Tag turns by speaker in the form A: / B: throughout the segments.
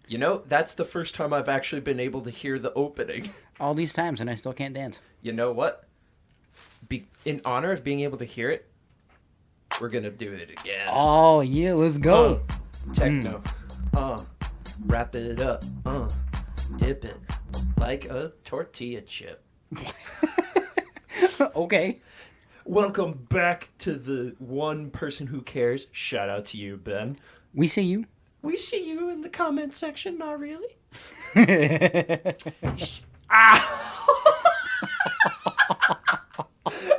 A: You know, that's the first time I've actually been able to hear the opening.
B: All these times, and I still can't dance.
A: You know what? In honor of being able to hear it, we're gonna do it again.
B: Oh, yeah, let's go.
A: Techno. Wrap it up. Dip it like a tortilla chip.
B: Okay.
A: Welcome back to the one person who cares. Shout out to you, Ben.
B: We see you.
A: We see you in the comment section, not really. Ah!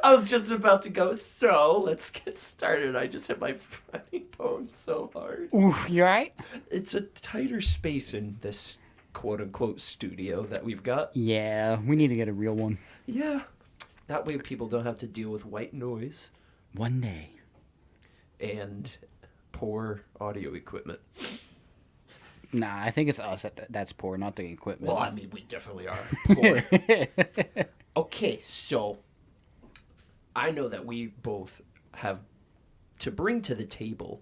A: I was just about to go, so let's get started. I just hit my funny bone so hard.
B: Oof, you alright?
A: It's a tighter space in this quote-unquote studio that we've got.
B: Yeah, we need to get a real one.
A: Yeah. That way people don't have to deal with white noise
B: One day.
A: and poor audio equipment.
B: Nah, I think it's us that's poor, not the equipment.
A: Well, I mean, we definitely are poor. Okay, so I know that we both have to bring to the table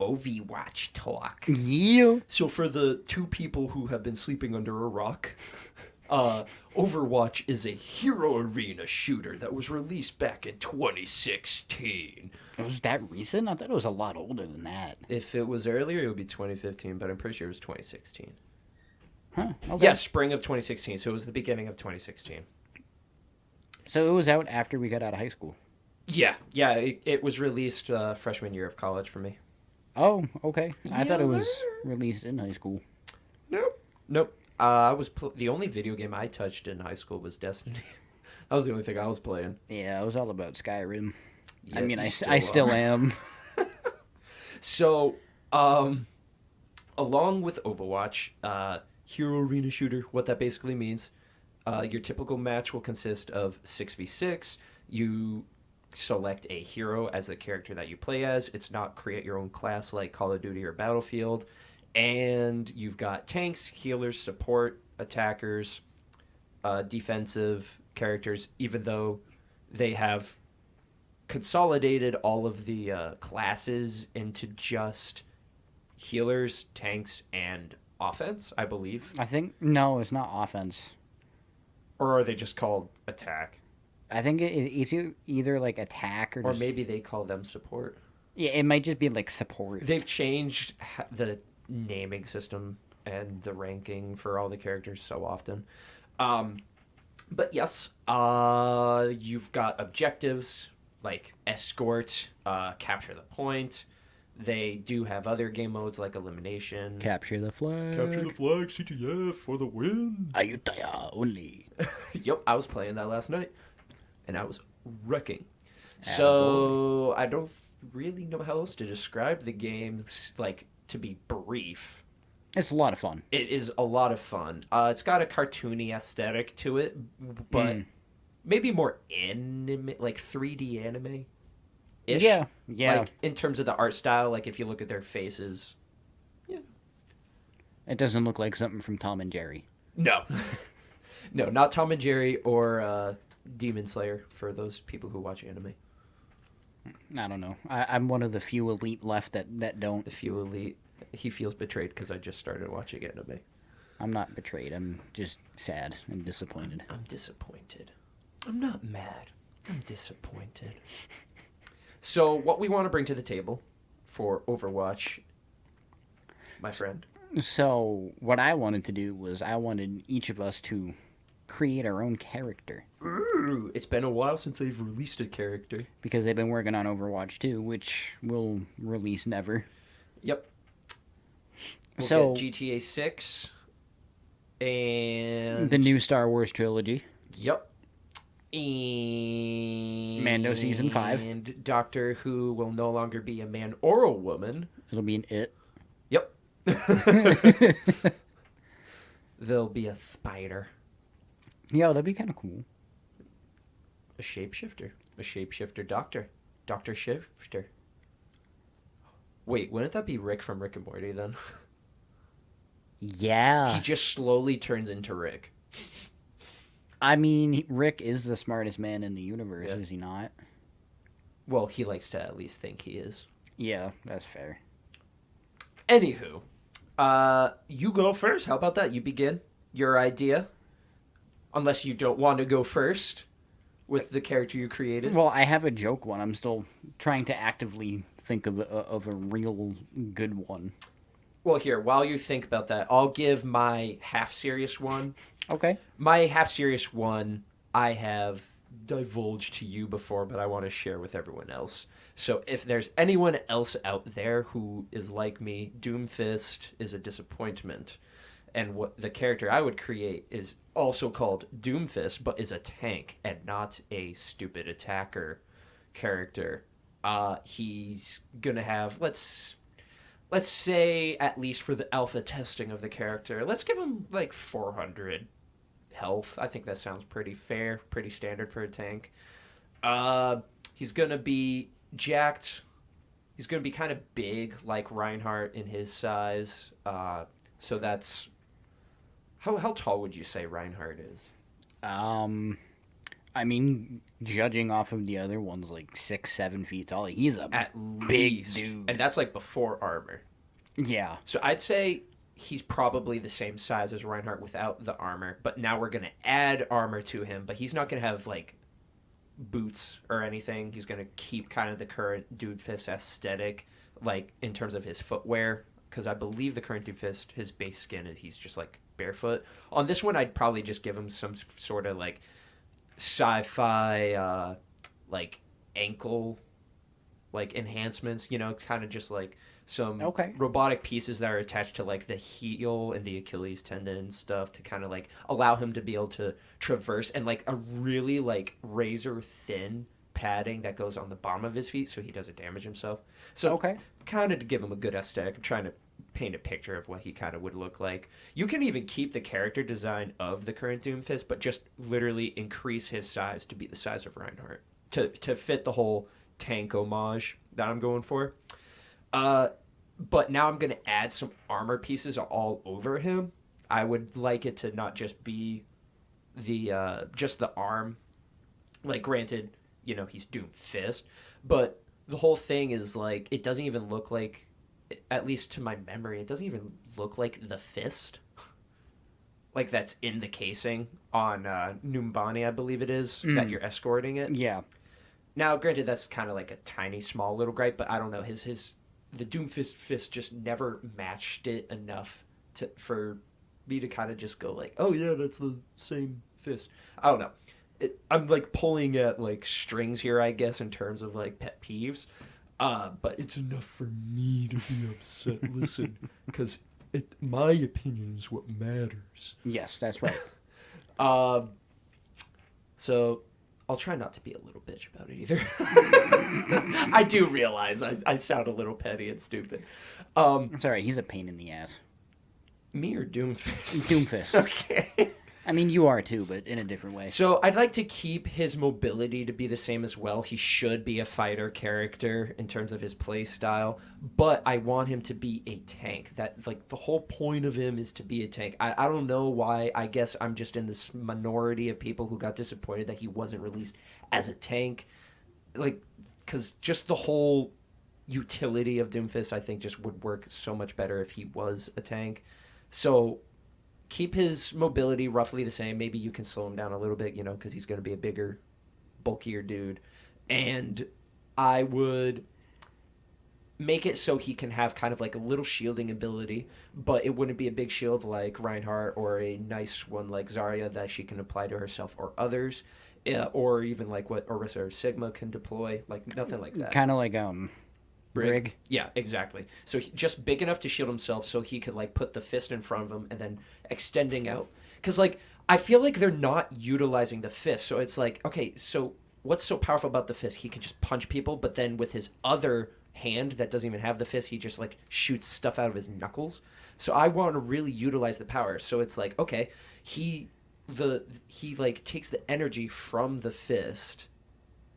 A: Overwatch talk.
B: Yeah.
A: So for the two people who have been sleeping under a rock, Overwatch is a hero arena shooter that was released back in 2016.
B: It was that recent? I thought it was a lot older than that.
A: If it was earlier, it would be 2015, but I'm pretty sure it was 2016.
B: Huh, okay.
A: Yes, spring of 2016, so it was the beginning of 2016.
B: So it was out after we got out of high school.
A: Yeah, it was released freshman year of college for me.
B: Oh, okay. I thought it
A: Yeah.
B: was released in high school.
A: Nope. The only video game I touched in high school was Destiny. That was the only thing I was playing.
B: Yeah, it was all about Skyrim.
A: Yeah,
B: I mean,
A: you
B: I still
A: are.
B: am.
A: So, along with Overwatch, hero arena shooter, what that basically means, your typical match will consist of 6v6. You select a hero as the character that you play as. It's not create your own class like Call of Duty or Battlefield. And you've got tanks, healers, support, attackers, defensive characters, even though they have consolidated all of the classes into just healers, tanks, and offense, I believe.
B: I think, no, it's not offense.
A: Or are they just called attack?
B: I think it's either like attack or
A: Or
B: just...
A: maybe they call them support.
B: Yeah, it might just be like support.
A: They've changed the naming system and the ranking for all the characters so often. But yes, you've got objectives like escort, capture the point. They do have other game modes like elimination.
B: Capture the flag.
A: Capture the flag, CTF for the win.
B: Ayutthaya only.
A: Yep, I was playing that last night, and I was wrecking. So I don't really know how else to describe the game, like, to be brief.
B: It's a lot of fun.
A: It is a lot of fun. It's got a cartoony aesthetic to it, but maybe more anime, like 3D anime.
B: Yeah.
A: Like in terms of the art style, like if you look at their faces. Yeah.
B: It doesn't look like something from Tom and Jerry.
A: No. No, not Tom and Jerry or Demon Slayer for those people who watch anime.
B: I don't know. I'm one of the few elite left that don't.
A: The few elite. He feels betrayed because I just started watching anime.
B: I'm not betrayed. I'm just sad and disappointed.
A: I'm disappointed. I'm not mad. I'm disappointed. So, what we want to bring to the table for Overwatch, my friend.
B: So, what I wanted to do was I wanted each of us to create our own character.
A: Ooh, it's been a while since they've released a character.
B: Because they've been working on Overwatch 2, which will release never.
A: Yep. We'll
B: So,
A: get GTA 6 and
B: the new Star Wars trilogy.
A: Yep. And
B: Mando Season 5.
A: And Doctor Who will no longer be a man or a woman.
B: It'll be an it.
A: Yep. There'll be a spider.
B: Yeah, that'd be kind of cool.
A: A shapeshifter. A shapeshifter doctor. Doctor Shifter. Wait, wouldn't that be Rick from Rick and Morty then?
B: Yeah.
A: He just slowly turns into Rick.
B: I mean, Rick is the smartest man in the universe,
A: Yeah.
B: is he not?
A: Well, he likes to at least think he is.
B: Yeah, that's fair.
A: Anywho, You go first. How about that? You begin your idea, unless you don't want to go first with the character you created.
B: Well, I have a joke one. I'm still trying to actively think of a real good one.
A: Well, here, while you think about that, I'll give my half serious one.
B: Okay.
A: My half serious one, I have divulged to you before, but I want to share with everyone else. So if there's anyone else out there who is like me, Doomfist is a disappointment. And what the character I would create is also called Doomfist, but is a tank and not a stupid attacker character. He's gonna have let's say at least for the alpha testing of the character, let's give him like 400 health. I think that sounds pretty fair, pretty standard for a tank. He's gonna be jacked. He's gonna be kind of big, like Reinhardt in his size. So that's how tall would you say Reinhardt is?
B: Um, I mean, judging off of the other ones, like 6, 7 feet tall, he's a
A: At
B: big
A: least,
B: dude.
A: and that's like before armor.
B: Yeah.
A: So I'd say he's probably the same size as Reinhardt without the armor, but now we're gonna add armor to him. But he's not gonna have like boots or anything. He's gonna keep kind of the current Dude Fist aesthetic, like in terms of his footwear, because I believe the current Dude Fist, his base skin, he's just like barefoot. On this one, I'd probably just give him some sort of like sci-fi, like ankle, like enhancements. You know, kind of just like some
B: Okay.
A: robotic pieces that are attached to like the heel and the Achilles tendon and stuff to kind of like allow him to be able to traverse, and like a really like razor thin padding that goes on the bottom of his feet so he doesn't damage himself. So
B: Okay.
A: kind of to give him a good aesthetic. I'm trying to paint a picture of what he kind of would look like. You can even keep the character design of the current Doomfist, but just literally increase his size to be the size of Reinhardt to fit the whole tank homage that I'm going for. But now I'm gonna add some armor pieces all over him. I would like it to not just be the just the arm. Like, granted, you know, he's Doomfist, but the whole thing is like it doesn't even look like, at least to my memory, it doesn't even look like the fist. Like that's in the casing on Numbani, I believe it is, that you're escorting it.
B: Yeah.
A: Now, granted, that's kind of like a tiny, small little gripe, but I don't know. The Doomfist fist just never matched it enough for me to kind of just go like, oh yeah, that's the same fist. I don't know. I'm like pulling at like strings here, I guess, in terms of like pet peeves. But it's enough for me to be upset. Listen, because my opinion is what matters.
B: Yes, that's right.
A: So I'll try not to be a little bitch about it either. I do realize I sound a little petty and stupid.
B: It's alright, he's a pain in the ass.
A: Me or Doomfist?
B: Doomfist.
A: Okay.
B: I mean, you are too, but in a different way.
A: So I'd like to keep his mobility to be the same as well. He should be a fighter character in terms of his play style, but I want him to be a tank. That, like, the whole point of him is to be a tank. I don't know why. I guess I'm just in this minority of people who got disappointed that he wasn't released as a tank. Like, because just the whole utility of Doomfist, I think, just would work so much better if he was a tank. So keep his mobility roughly the same. Maybe you can slow him down a little bit, you know, because he's going to be a bigger, bulkier dude. And I would make it so he can have kind of like a little shielding ability, but it wouldn't be a big shield like Reinhardt or a nice one like Zarya that she can apply to herself or others, or even like what Orisa or Sigma can deploy. Like nothing like that.
B: Kind of like, Brig.
A: Yeah, exactly. So just big enough to shield himself so he could like put the fist in front of him and then extending out. Because like I feel like they're not utilizing the fist. So it's like, okay, so what's so powerful about the fist? He can just punch people, but then with his other hand that doesn't even have the fist, he just like shoots stuff out of his knuckles. So I want to really utilize the power. So it's like, okay, he like takes the energy from the fist.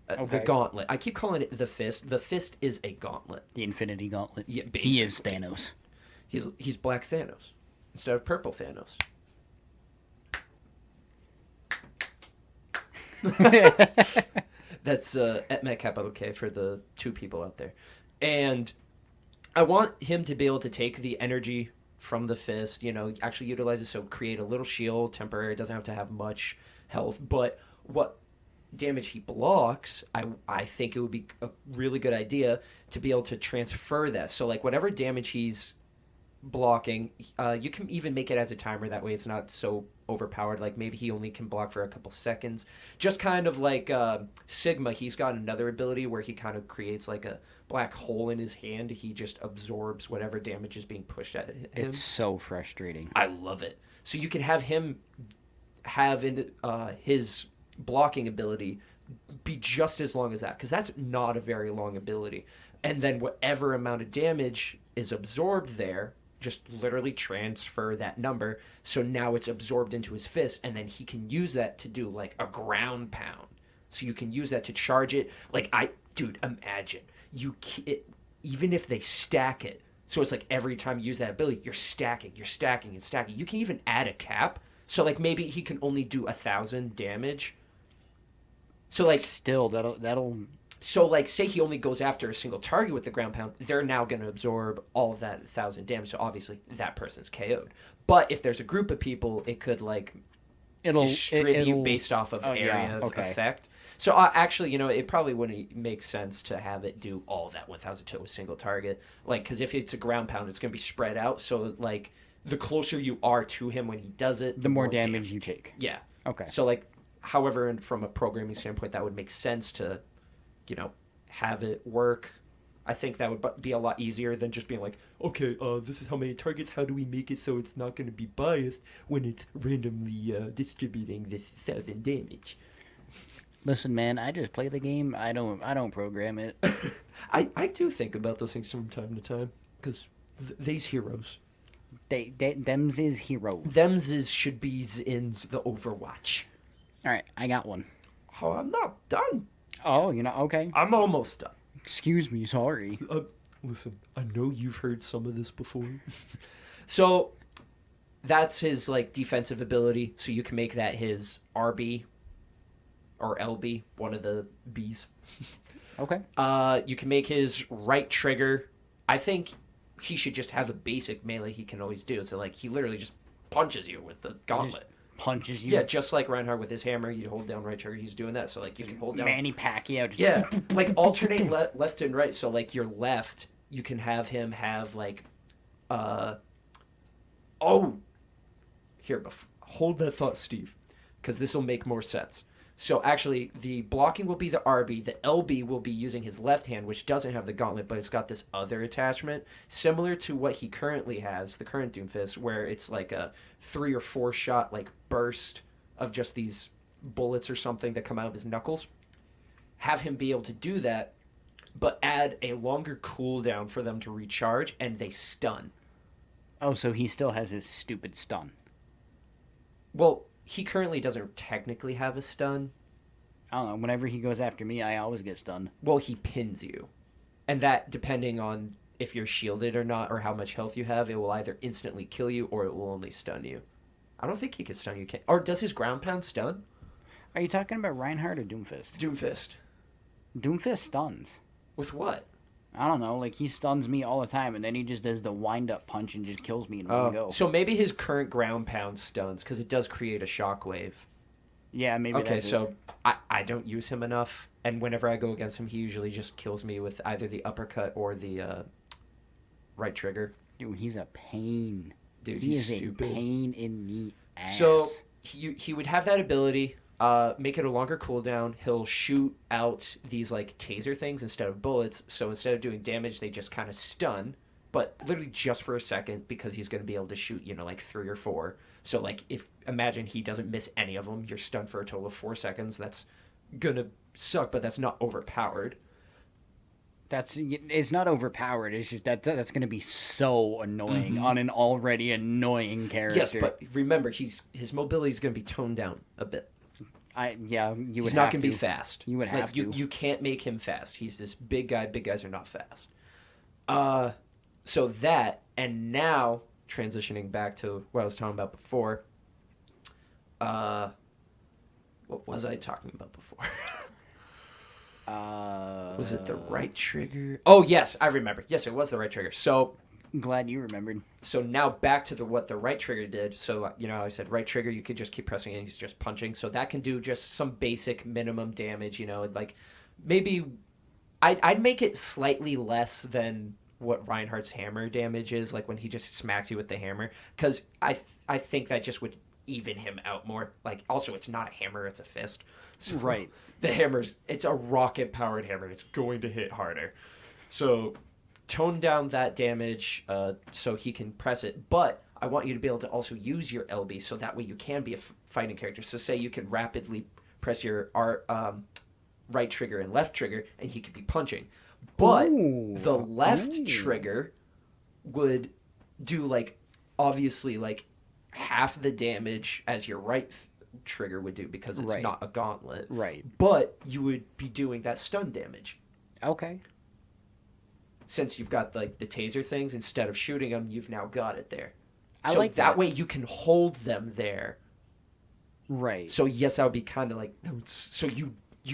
A: The
B: Okay.
A: gauntlet. I keep calling it the fist. The fist is a gauntlet.
B: The Infinity Gauntlet.
A: Yeah,
B: he is
A: basically.
B: Thanos.
A: He's Black Thanos instead of Purple Thanos. That's Etmet capital K for the 2 people out there. And I want him to be able to take the energy from the fist. Actually utilize it, so create a little shield, temporary. It doesn't have to have much health, but what damage he blocks, I think it would be a really good idea to be able to transfer that. So like whatever damage he's blocking, you can even make it as a timer. That way it's not so overpowered. Like maybe he only can block for a couple seconds. Just kind of like Sigma, he's got another ability where he kind of creates like a black hole in his hand. He just absorbs whatever damage is being pushed at him.
B: It's so frustrating.
A: I love it. So you can have him have in his blocking ability be just as long as that, because that's not a very long ability. And then whatever amount of damage is absorbed there, just literally transfer that number. So now it's absorbed into his fist, and then he can use that to do like a ground pound. So you can use that to charge it. Like dude, imagine even if they stack it. So it's like every time you use that ability, you're stacking, and stacking. You can even add a cap. So like maybe he can only do 1,000 damage. So like
B: still that'll.
A: So like say he only goes after a single target with the ground pound, they're now going to absorb all of that 1,000 damage. So obviously that person's KO'd. But if there's a group of people, it could like distribute based off of area of effect. So actually, it probably wouldn't make sense to have it do all that 1,000 to a single target. Like, because if it's a ground pound, it's going to be spread out. So like the closer you are to him when he does it,
B: the more damage you take.
A: Yeah.
B: Okay.
A: So like, however, and from a programming standpoint, that would make sense to, have it work. I think that would be a lot easier than just being like, okay, this is how many targets. How do we make it so it's not going to be biased when it's randomly distributing this 1,000 damage?
B: Listen, man, I just play the game. I don't program it.
A: I do think about those things from time to time, because these heroes.
B: Them's is heroes.
A: Them's is should be's in the Overwatch.
B: All right, I got one.
A: Oh, I'm not done.
B: Oh, you're not? Okay.
A: I'm almost done.
B: Excuse me, sorry.
A: Listen, I know you've heard some of this before. So, that's his, like, defensive ability. So you can make that his RB or LB, one of the Bs.
B: Okay.
A: You can make his right trigger. I think he should just have a basic melee he can always do. So, like, he literally just punches you with the gauntlet.
B: Punches you.
A: Yeah, just like Reinhardt with his hammer, you hold down right trigger, he's doing that. So like you can hold down
B: Manny Pacquiao.
A: Yeah, like alternate left and right. So like your left, you can have him have like, hold that thought, Steve, because this will make more sense. So actually, the blocking will be the RB. The LB will be using his left hand, which doesn't have the gauntlet, but it's got this other attachment, similar to what he currently has, the current Doomfist, where it's like a 3 or 4 shot like burst of just these bullets or something that come out of his knuckles. Have him be able to do that, but add a longer cooldown for them to recharge, and they stun.
B: Oh, so he still has his stupid stun.
A: Well, he currently doesn't technically have a stun.
B: I don't know. Whenever he goes after me, I always get stunned.
A: Well, he pins you. And that, depending on if you're shielded or not, or how much health you have, it will either instantly kill you or it will only stun you. I don't think he can stun you. Or does his ground pound stun?
B: Are you talking about Reinhardt or Doomfist?
A: Doomfist.
B: Doomfist stuns.
A: With what?
B: I don't know. Like, he stuns me all the time, and then he just does the wind-up punch and just kills me in one go.
A: So maybe his current ground pound stuns, because it does create a shockwave.
B: Yeah, maybe
A: okay,
B: that's
A: so I don't use him enough, and whenever I go against him, he usually just kills me with either the uppercut or the right trigger.
B: Dude, he's a pain.
A: Dude,
B: he
A: he's
B: is
A: stupid.
B: A pain in the ass.
A: So he would have that ability, make it a longer cooldown. He'll shoot out these like taser things instead of bullets. So instead of doing damage, they just kind of stun, but literally just for a second, because he's going to be able to shoot, like 3 or 4. So like imagine he doesn't miss any of them, you're stunned for a total of 4 seconds. That's gonna suck, but that's not overpowered.
B: It's not overpowered. It's just that's going to be so annoying on an already annoying character.
A: Yes, but remember, his mobility is going to be toned down a bit.
B: You would.
A: He's not going to be fast.
B: You would have to.
A: You can't make him fast. He's this big guy. Big guys are not fast. So that, and now transitioning back to what I was talking about before. What was I talking about before? Was it the right trigger? Oh, yes, I remember. Yes, it was the right trigger. So
B: Glad you remembered.
A: So now back to what the right trigger did. So I said right trigger, you could just keep pressing and he's just punching. So that can do just some basic minimum damage. Like maybe I'd make it slightly less than what Reinhardt's hammer damage is, like when he just smacks you with the hammer, because I think that just would even him out more. Like, also, it's not a hammer, it's a fist. So
B: Right.
A: the it's a rocket powered hammer. It's going to hit harder. So tone down that damage so he can press it, but I want you to be able to also use your LB so that way you can be a fighting character. So say you can rapidly press your right trigger and left trigger and he could be punching. But
B: Ooh.
A: the left trigger would do like obviously like half the damage as your right trigger would do because it's
B: Right.
A: not a gauntlet.
B: Right.
A: But you would be doing that stun damage.
B: Okay.
A: Since you've got like the taser things, instead of shooting them, you've now got it there.
B: I
A: So
B: like
A: that
B: that.
A: way you can hold them there.
B: Right.
A: So yes, that would be kind of like so you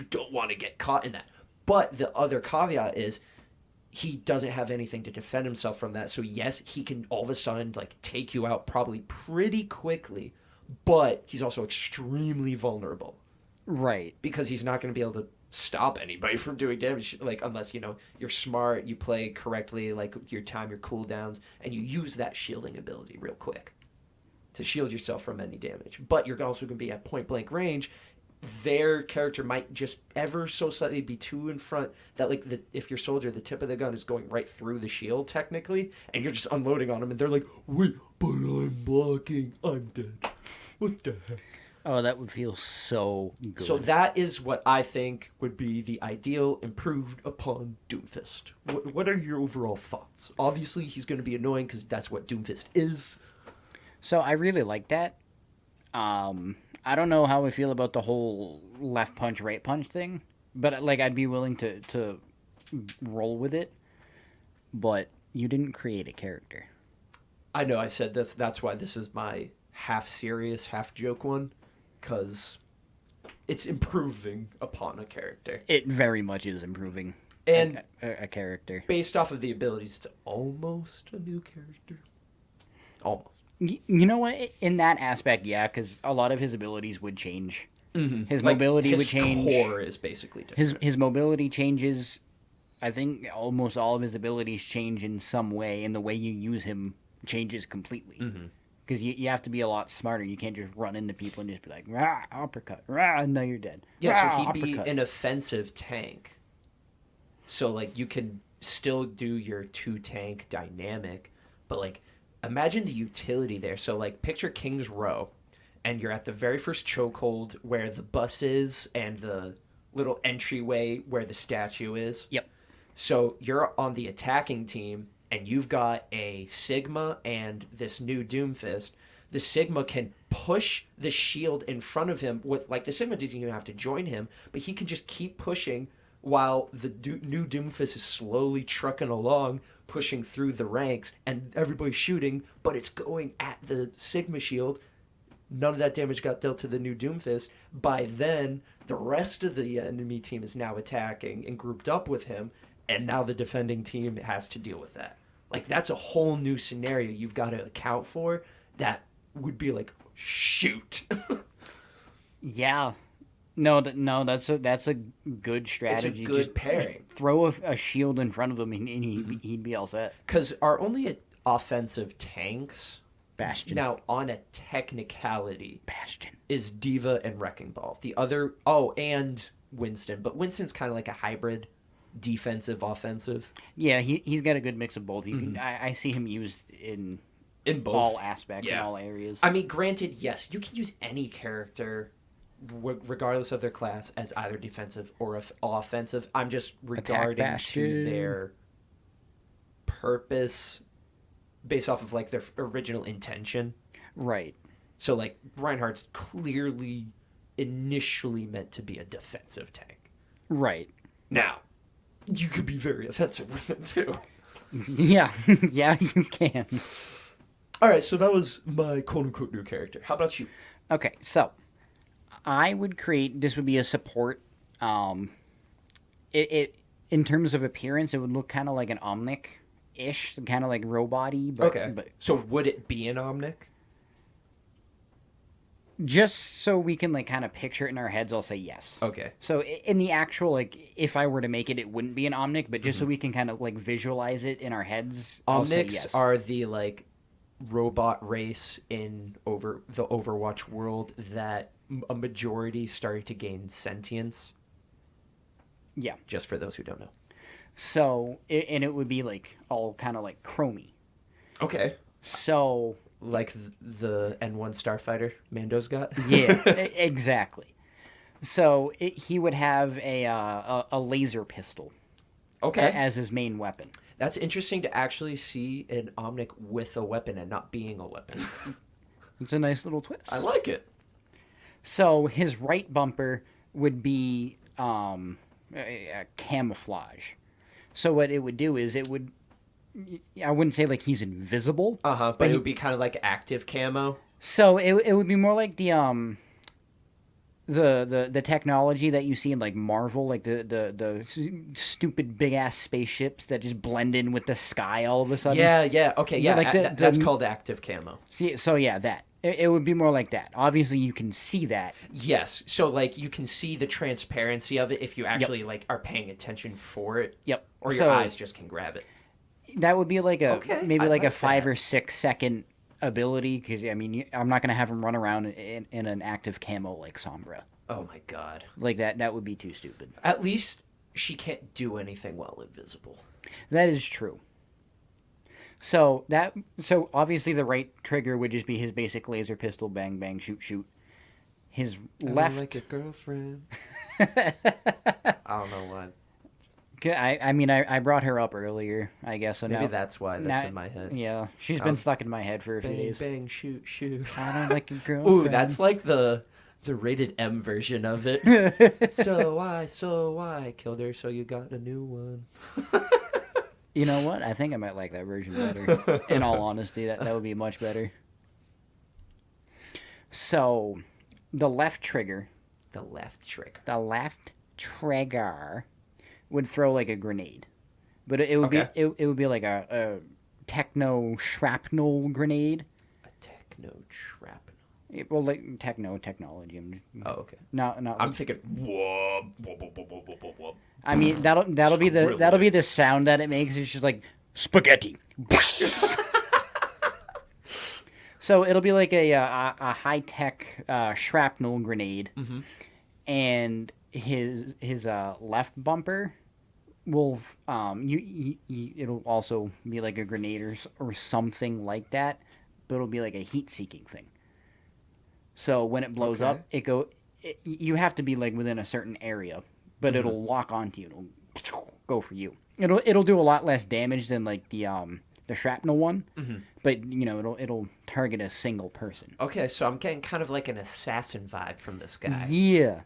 A: don't want to get caught in that. But the other caveat is he doesn't have anything to defend himself from that. So yes, he can all of a sudden like take you out probably pretty quickly, but he's also extremely vulnerable
B: Right.
A: because he's not going to be able to stop anybody from doing damage, like unless you're smart, you play correctly, like your time, your cooldowns, and you use that shielding ability real quick to shield yourself from any damage. But you're also going to be at point blank range. Their character might just ever so slightly be too in front that like if your soldier, the tip of the gun is going right through the shield technically, and you're just unloading on them, and they're like, wait, but I'm blocking, I'm dead. What the heck?
B: Oh, that would feel so good.
A: So that is what I think would be the ideal improved upon Doomfist. What are your overall thoughts? Obviously, he's going to be annoying because that's what Doomfist is.
B: So I really like that. I don't know how I feel about the whole left punch, right punch thing, but like I'd be willing to roll with it. But you didn't create a character.
A: I know I said this. That's why this is my half serious, half joke one, because it's improving upon a character.
B: It very much is improving
A: And
B: a character.
A: based off of the abilities, it's almost a new character. Almost.
B: You know what? In that aspect, yeah, because a lot of his abilities would change.
A: Mm-hmm.
B: His mobility
A: his
B: would change.
A: core is basically different.
B: His mobility changes. I think almost all of his abilities change in some way, and the way you use him changes completely. Because you have to be a lot smarter. You can't just run into people and just be like, rah, uppercut, rah, and now you're dead.
A: Yeah,
B: rah,
A: so he'd be
B: uppercut.
A: an offensive tank. So, like, you can still do your two-tank dynamic, but, like, imagine the utility there. So, like, picture King's Row, and you're at the very first chokehold where the bus is and the little entryway where the statue is.
B: Yep.
A: So you're on the attacking team, and you've got a Sigma and this new Doomfist. The Sigma can push the shield in front of him with, like, the Sigma doesn't even have to join him, but he can just keep pushing while the new Doomfist is slowly trucking along, pushing through the ranks, and everybody's shooting, but it's going at the Sigma shield. None of that damage got dealt to the new Doomfist. By then, the rest of the enemy team is now attacking and grouped up with him, and now the defending team has to deal with that. Like, that's a whole new scenario you've got to account for that would be like, shoot.
B: Yeah. No, that's a good
A: It's a
B: strategy.
A: good
B: Just
A: pairing.
B: throw a shield in front of him, and he'd be all set.
A: Because our only offensive tanks,
B: Bastion.
A: now on a technicality,
B: Bastion.
A: is Diva and Wrecking Ball. The other, and Winston. But Winston's kind of like a hybrid defensive, offensive.
B: Yeah, he's got a good mix of both. I see him used in
A: both.
B: all aspects, in
A: Yeah.
B: all areas.
A: I mean, granted, yes, you can use any character, regardless of their class, as either defensive or offensive. I'm just regarding to
B: Bastion.
A: their purpose based off of, like, their original intention.
B: Right.
A: So, like, Reinhardt's clearly initially meant to be a defensive tank.
B: Right.
A: Now, you could be very offensive with it, too.
B: Yeah. Yeah, you can.
A: All right, so that was my quote-unquote new character. How about you?
B: Okay, so I would create. This would be a support. It in terms of appearance, it would look kind of like an Omnic ish, kind of like robot-y,
A: Okay.
B: but
A: So would it be an Omnic?
B: just so we can like kind of picture it in our heads, I'll say yes.
A: Okay.
B: So in the actual, like, if I were to make it, it wouldn't be an Omnic, but just so we can kind of like visualize it in our heads, I'll say
A: Omnics
B: yes.
A: are the like robot race in the Overwatch world that a majority started to gain sentience.
B: Yeah.
A: Just for those who don't know.
B: So and it would be like all kind of like chromey.
A: Okay.
B: So
A: Like the N1 Starfighter Mando's got.
B: yeah, exactly. So he would have a laser pistol
A: Okay.
B: as his main weapon.
A: That's interesting to actually see an Omnic with a weapon and not being a weapon.
B: It's a nice little twist.
A: I like it.
B: So his right bumper would be a camouflage. So what it would do is it would, I wouldn't say like he's invisible.
A: But it would be kind of like active camo.
B: So it would be more like the technology that you see in like Marvel, like the stupid big ass spaceships that just blend in with the sky all of a sudden.
A: Yeah. Okay, yeah.
B: Like
A: That's called active camo.
B: See, so yeah, that it would be more like that. Obviously, you can see that.
A: Yes. So like you can see the transparency of it if you actually like are paying attention for it.
B: Yep.
A: Or your
B: So
A: eyes just can grab it.
B: that would be like a
A: Okay,
B: maybe
A: I
B: like a
A: like
B: 5
A: that.
B: or 6 second ability, because I mean I'm not gonna have him run around in an active camo like Sombra.
A: Oh my god.
B: Like that would be too stupid.
A: At least she can't do anything while invisible.
B: That is true. So obviously the right trigger would just be his basic laser pistol, bang bang, shoot shoot. His left.
A: Like a girlfriend. I don't know why.
B: I mean I brought her up earlier, I guess. So
A: Maybe
B: now,
A: that's why that's in my head.
B: Yeah, she's
A: I
B: been
A: was-
B: stuck in my head for a few
A: Bang
B: days.
A: bang shoot shoot.
B: I don't like a girlfriend.
A: Ooh, that's like the rated M version of it. So I killed her, so you got a new one.
B: You know what? I think I might like that version better. In all honesty, that would be much better. So, the left trigger
A: The left trick.
B: would throw like a grenade, but it would
A: Okay.
B: be it would be like a techno shrapnel grenade.
A: A techno shrapnel.
B: Well, like technology.
A: Oh, okay.
B: No.
A: I'm thinking whoa, whoa, whoa, whoa, whoa, whoa, whoa.
B: I mean that'll be the sound that it makes. It's just like spaghetti. So it'll be like a high tech shrapnel grenade, and his left bumper will it'll also be like a grenade or something like that, but it'll be like a heat seeking thing. So when it blows up, you have to be like within a certain area, but it'll lock onto you. It'll go for you. It'll do a lot less damage than like the shrapnel one, but it'll target a single person.
A: Okay, so I'm getting kind of like an assassin vibe from this guy.
B: Yeah,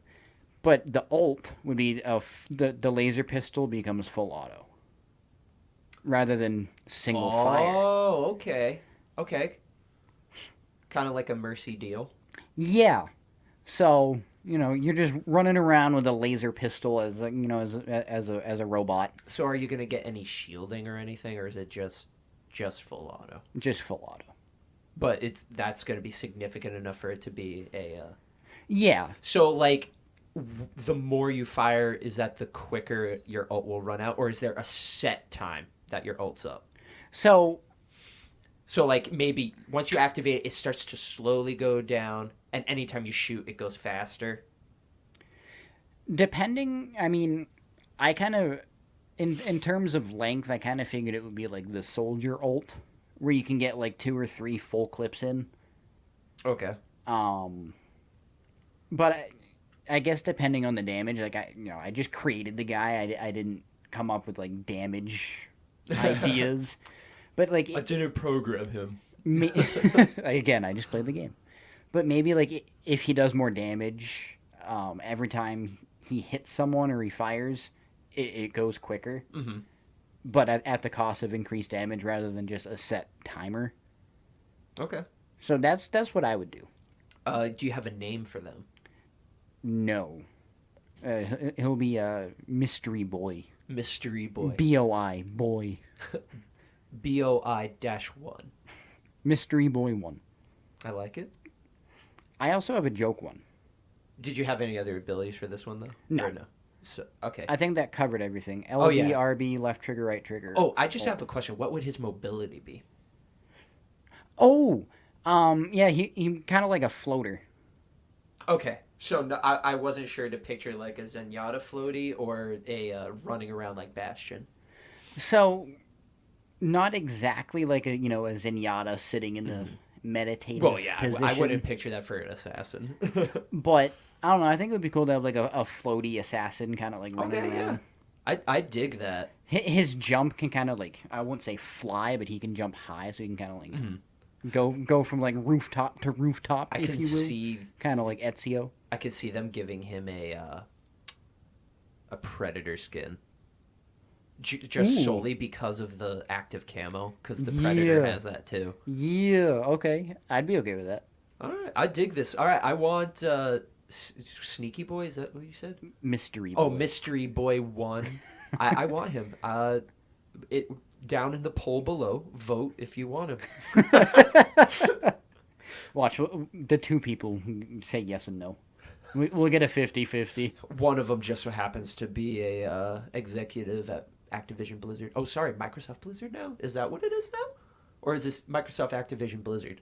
B: but the ult would be the laser pistol becomes full auto rather than single fire.
A: Oh, okay. Okay. Kind of like a mercy deal.
B: Yeah, so you're just running around with a laser pistol as a robot,
A: So are you going to get any shielding or anything, or is it just full auto?
B: just full auto.
A: But that's going to be significant enough for it to be a
B: Yeah,
A: So like the more you fire, is that the quicker your ult will run out, or is there a set time that your ult's up?
B: so
A: So like maybe once you activate it, it starts to slowly go down, and anytime you shoot, it goes faster.
B: depending, I mean, I kind of, in terms of length, I kind of figured it would be like the soldier ult, where you can get like 2 or 3 full clips in.
A: Okay.
B: But I guess depending on the damage, like I just created the guy. I didn't come up with like damage ideas, but like
A: didn't program him.
B: again, I just played the game. But maybe like if he does more damage every time he hits someone or he fires, it goes quicker.
A: Mm-hmm.
B: But at the cost of increased damage rather than just a set timer.
A: Okay.
B: So that's what I would do.
A: Do you have a name for them?
B: No. He'll be a mystery boy.
A: Mystery boy.
B: BOI, boy.
A: BOI-1.
B: Mystery Boy 1.
A: I like it.
B: I also have a joke one.
A: Did you have any other abilities for this one though?
B: No.
A: Or no? So okay.
B: I think that covered everything. LB,
A: Oh, yeah.
B: RB, left trigger, right trigger.
A: Oh, I just have a question. What would his mobility be?
B: Oh, yeah, he kind of like a floater.
A: Okay. So no, I wasn't sure to picture like a Zenyatta floaty or a running around like Bastion.
B: So, not exactly like a a Zenyatta sitting in the meditative
A: Well, yeah,
B: position.
A: I wouldn't picture that for an assassin.
B: But I don't know. I think it would be cool to have like a floaty assassin kind of like running
A: Okay,
B: around.
A: yeah. I dig that.
B: His jump can kind of like, I won't say fly, but he can jump high, so he can kind of like go from like rooftop to rooftop,
A: I
B: if
A: can
B: you will.
A: see
B: Kind of like Ezio.
A: I could see them giving him a predator skin. Just
B: Ooh.
A: solely because of the active camo, because the predator
B: Yeah.
A: has that too.
B: Yeah. Okay. I'd be okay with that.
A: All right, I dig this. All right, I want Sneaky Boy. Is that what you said?
B: Mystery.
A: Oh,
B: Boy.
A: Mystery Boy 1. I want him. It down in the poll below. Vote if you want him.
B: Watch the two people who say yes and no. We'll get a 50-50.
A: One of them just so happens to be a executive at Activision Blizzard. Oh, sorry, Microsoft Blizzard now? Is that what it is now? Or is this Microsoft Activision Blizzard?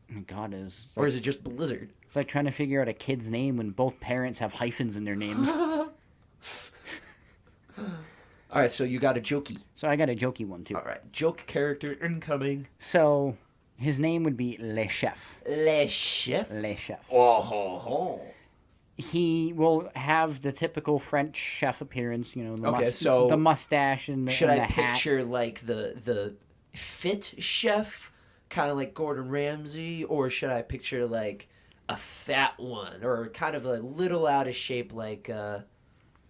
B: Oh my God, it's
A: Or
B: like,
A: is it just Blizzard?
B: it's like trying to figure out a kid's name when both parents have hyphens in their names.
A: All right, so you got a jokey.
B: So I got a jokey one too.
A: All right, joke character incoming.
B: So his name would be Le Chef.
A: Le Chef.
B: Le Chef.
A: Oh, ho, ho.
B: He will have the typical French chef appearance, the,
A: Okay, so
B: the mustache and the,
A: Should
B: and
A: I
B: the hat.
A: picture like the fit chef, kind of like Gordon Ramsay, or should I picture like a fat one, or kind of a little out of shape like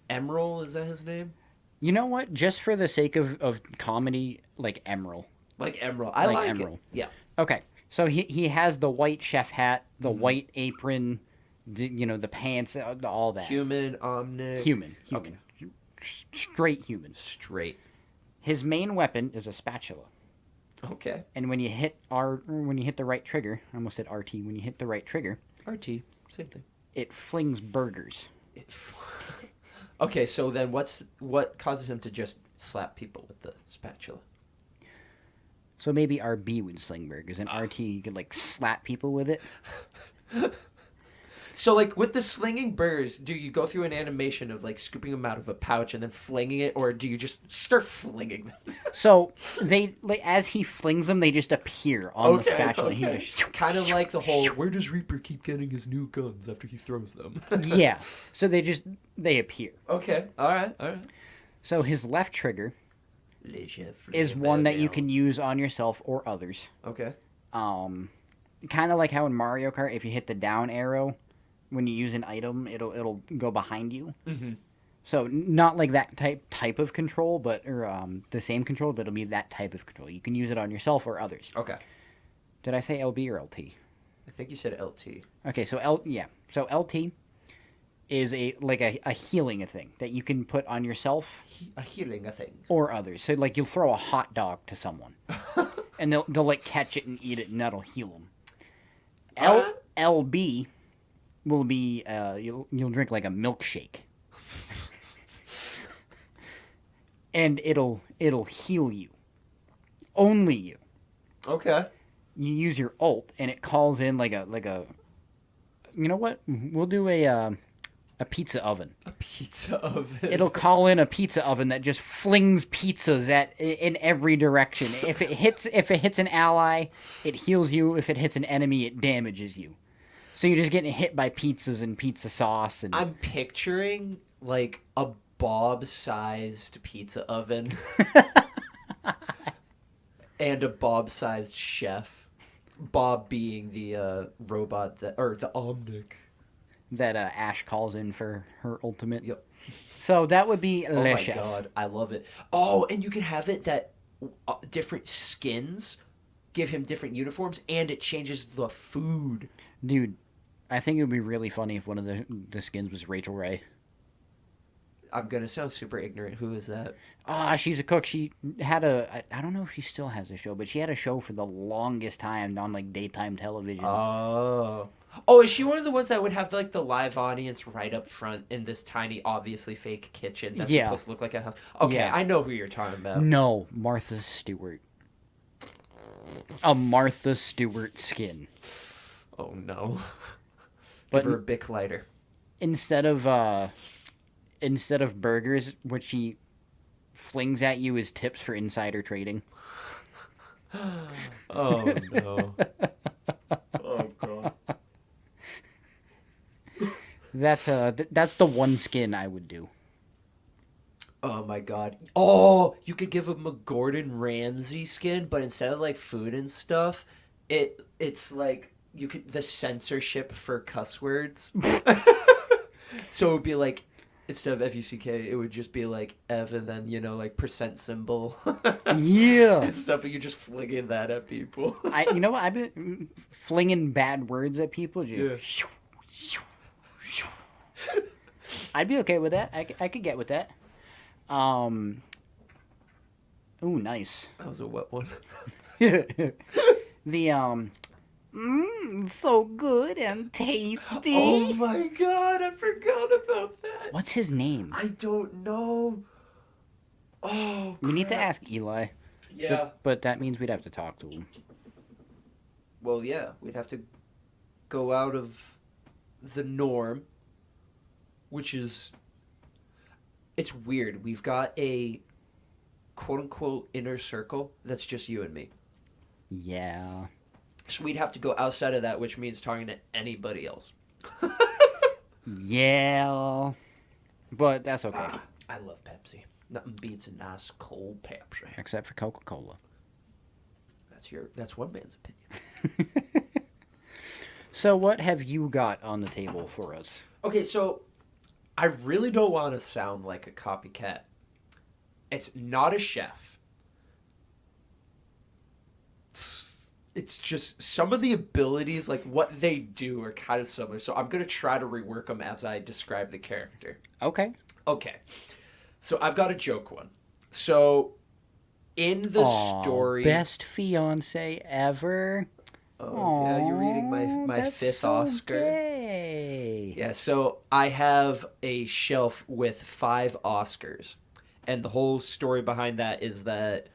A: Emerald? Is that his name?
B: You know what? Just for the sake of comedy, like Emerald.
A: Like Emerald. I like
B: Emerald.
A: it. Yeah.
B: Okay, so he has the white chef hat, the white apron, the pants, all that.
A: Human, omnic.
B: Human.
A: Okay.
B: Straight human.
A: Straight.
B: His main weapon is a spatula.
A: Okay.
B: And when you hit the right trigger, I almost said RT. When you hit the right trigger,
A: RT. Same thing.
B: it flings burgers.
A: Okay, so then what causes him to just slap people with the spatula?
B: So maybe RB would sling burgers, and RT could like slap people with it.
A: So, like, with the slinging burgers, do you go through an animation of, like, scooping them out of a pouch and then flinging it, or do you just start flinging them?
B: So they as he flings them, they just appear on the spatula.
A: Okay.
B: He just
A: Kind of like the whole, where does Reaper keep getting his new guns after he throws them?
B: yeah. So they appear.
A: Okay, alright.
B: So his left trigger is one that you can use on yourself or others.
A: Okay.
B: Kind of like how in Mario Kart, if you hit the down arrow, when you use an item, it'll go behind you.
A: Mm-hmm.
B: So not like that type of control, but the same control, but it'll be that type of control. You can use it on yourself or others.
A: Okay.
B: Did I say LB or LT?
A: I think you said LT.
B: Okay, so So LT is a healing thing that you can put on yourself
A: A healing thing.
B: or others. So like you'll throw a hot dog to someone, and they'll like catch it and eat it, and that'll heal them. LB will be you'll drink like a milkshake, and it'll heal you. Only you.
A: Okay.
B: You use your ult, and it calls in like a. You know what? We'll do a pizza oven.
A: A pizza oven.
B: It'll call in a pizza oven that just flings pizzas in every direction. If it hits an ally, it heals you. If it hits an enemy, it damages you. So you're just getting hit by pizzas and pizza sauce and.
A: I'm picturing like a Bob-sized pizza oven and a Bob-sized chef. Bob being the robot or the Omnic.
B: That Ash calls in for her ultimate.
A: Yep.
B: So that would be
A: Oh
B: Le
A: my
B: Chef.
A: god, I love it. Oh, and you can have it that different skins give him different uniforms, and it changes the food.
B: Dude, I think it would be really funny if one of the skins was Rachel Ray.
A: I'm gonna sound super ignorant. Who is that?
B: She's a cook. She had I don't know if she still has a show, but she had a show for the longest time on like daytime television.
A: Oh. Oh, is she one of the ones that would have like the live audience right up front in this tiny, obviously fake kitchen that's
B: Yeah.
A: supposed to look like a house? Okay,
B: Yeah.
A: I know who you're talking about.
B: No, Martha Stewart. A Martha Stewart skin.
A: Oh no.
B: But
A: Give her a Bic lighter.
B: instead of burgers, what she flings at you is tips for insider trading.
A: Oh no. Oh god.
B: That's the one skin I would do.
A: Oh my god. Oh, you could give him a Gordon Ramsay skin, but instead of like food and stuff, it's like you could the censorship for cuss words. So it would be like instead of FUCK, it would just be like Ev and then like percent symbol.
B: Yeah.
A: And stuff, and you're just flinging that at people.
B: You know what? I've been flinging bad words at people.
A: Yeah.
B: I'd be okay with that. I could get with that. Ooh, nice.
A: That was a wet one.
B: The so good and tasty.
A: Oh my god, I forgot about that.
B: What's his name?
A: I don't know. Oh,
B: We need to
A: crap.
B: ask Eli.
A: Yeah.
B: But that means we'd have to talk to him.
A: Well, yeah, we'd have to go out of the norm, which is it's weird. We've got a quote unquote inner circle that's just you and me.
B: Yeah.
A: So we'd have to go outside of that, which means talking to anybody else.
B: Yeah. But that's okay.
A: I love Pepsi. Nothing beats a nice cold Pepsi.
B: Except for Coca-Cola.
A: That's one man's opinion.
B: So what have you got on the table for us?
A: Okay, so I really don't want to sound like a copycat. It's not a chef. It's just some of the abilities, like what they do, are kind of similar. So I'm going to try to rework them as I describe the character.
B: Okay.
A: Okay. So I've got a joke one. So in the story...
B: Best fiance ever.
A: Oh, yeah, you're reading my
B: that's
A: fifth
B: so
A: Oscar.
B: Gay.
A: Yeah, so I have a shelf with 5 Oscars. And the whole story behind that is that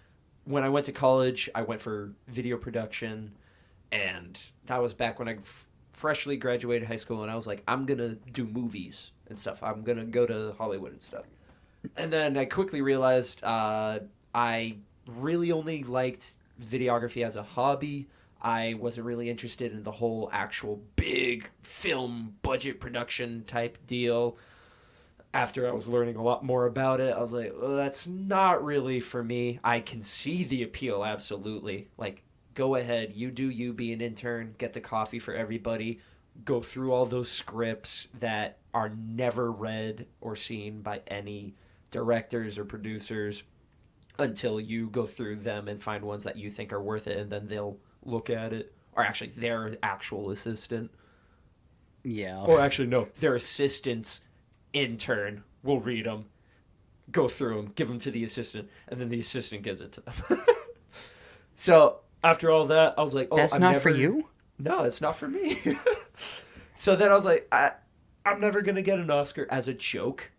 A: when I went to college, I went for video production. And that was back when I freshly graduated high school. And I was like, I'm going to do movies and stuff. I'm going to go to Hollywood and stuff. And then I quickly realized I really only liked videography as a hobby. I wasn't really interested in the whole actual big film budget production type deal. After I was learning a lot more about it, I was like, well, that's not really for me. I can see the appeal, absolutely. Like, go ahead, you do you, be an intern, get the coffee for everybody, go through all those scripts that are never read or seen by any directors or producers until you go through them and find ones that you think are worth it, and then they'll look at it, or actually their actual assistant,
B: Yeah.
A: or actually no, their assistant's intern will read them, go through them, give them to the assistant, and then the assistant gives it to them. So after all that, I was like, oh,
B: That's
A: I'm
B: not
A: never...
B: for you?
A: No, it's not for me. So then I was like, I'm never gonna get an Oscar as a joke,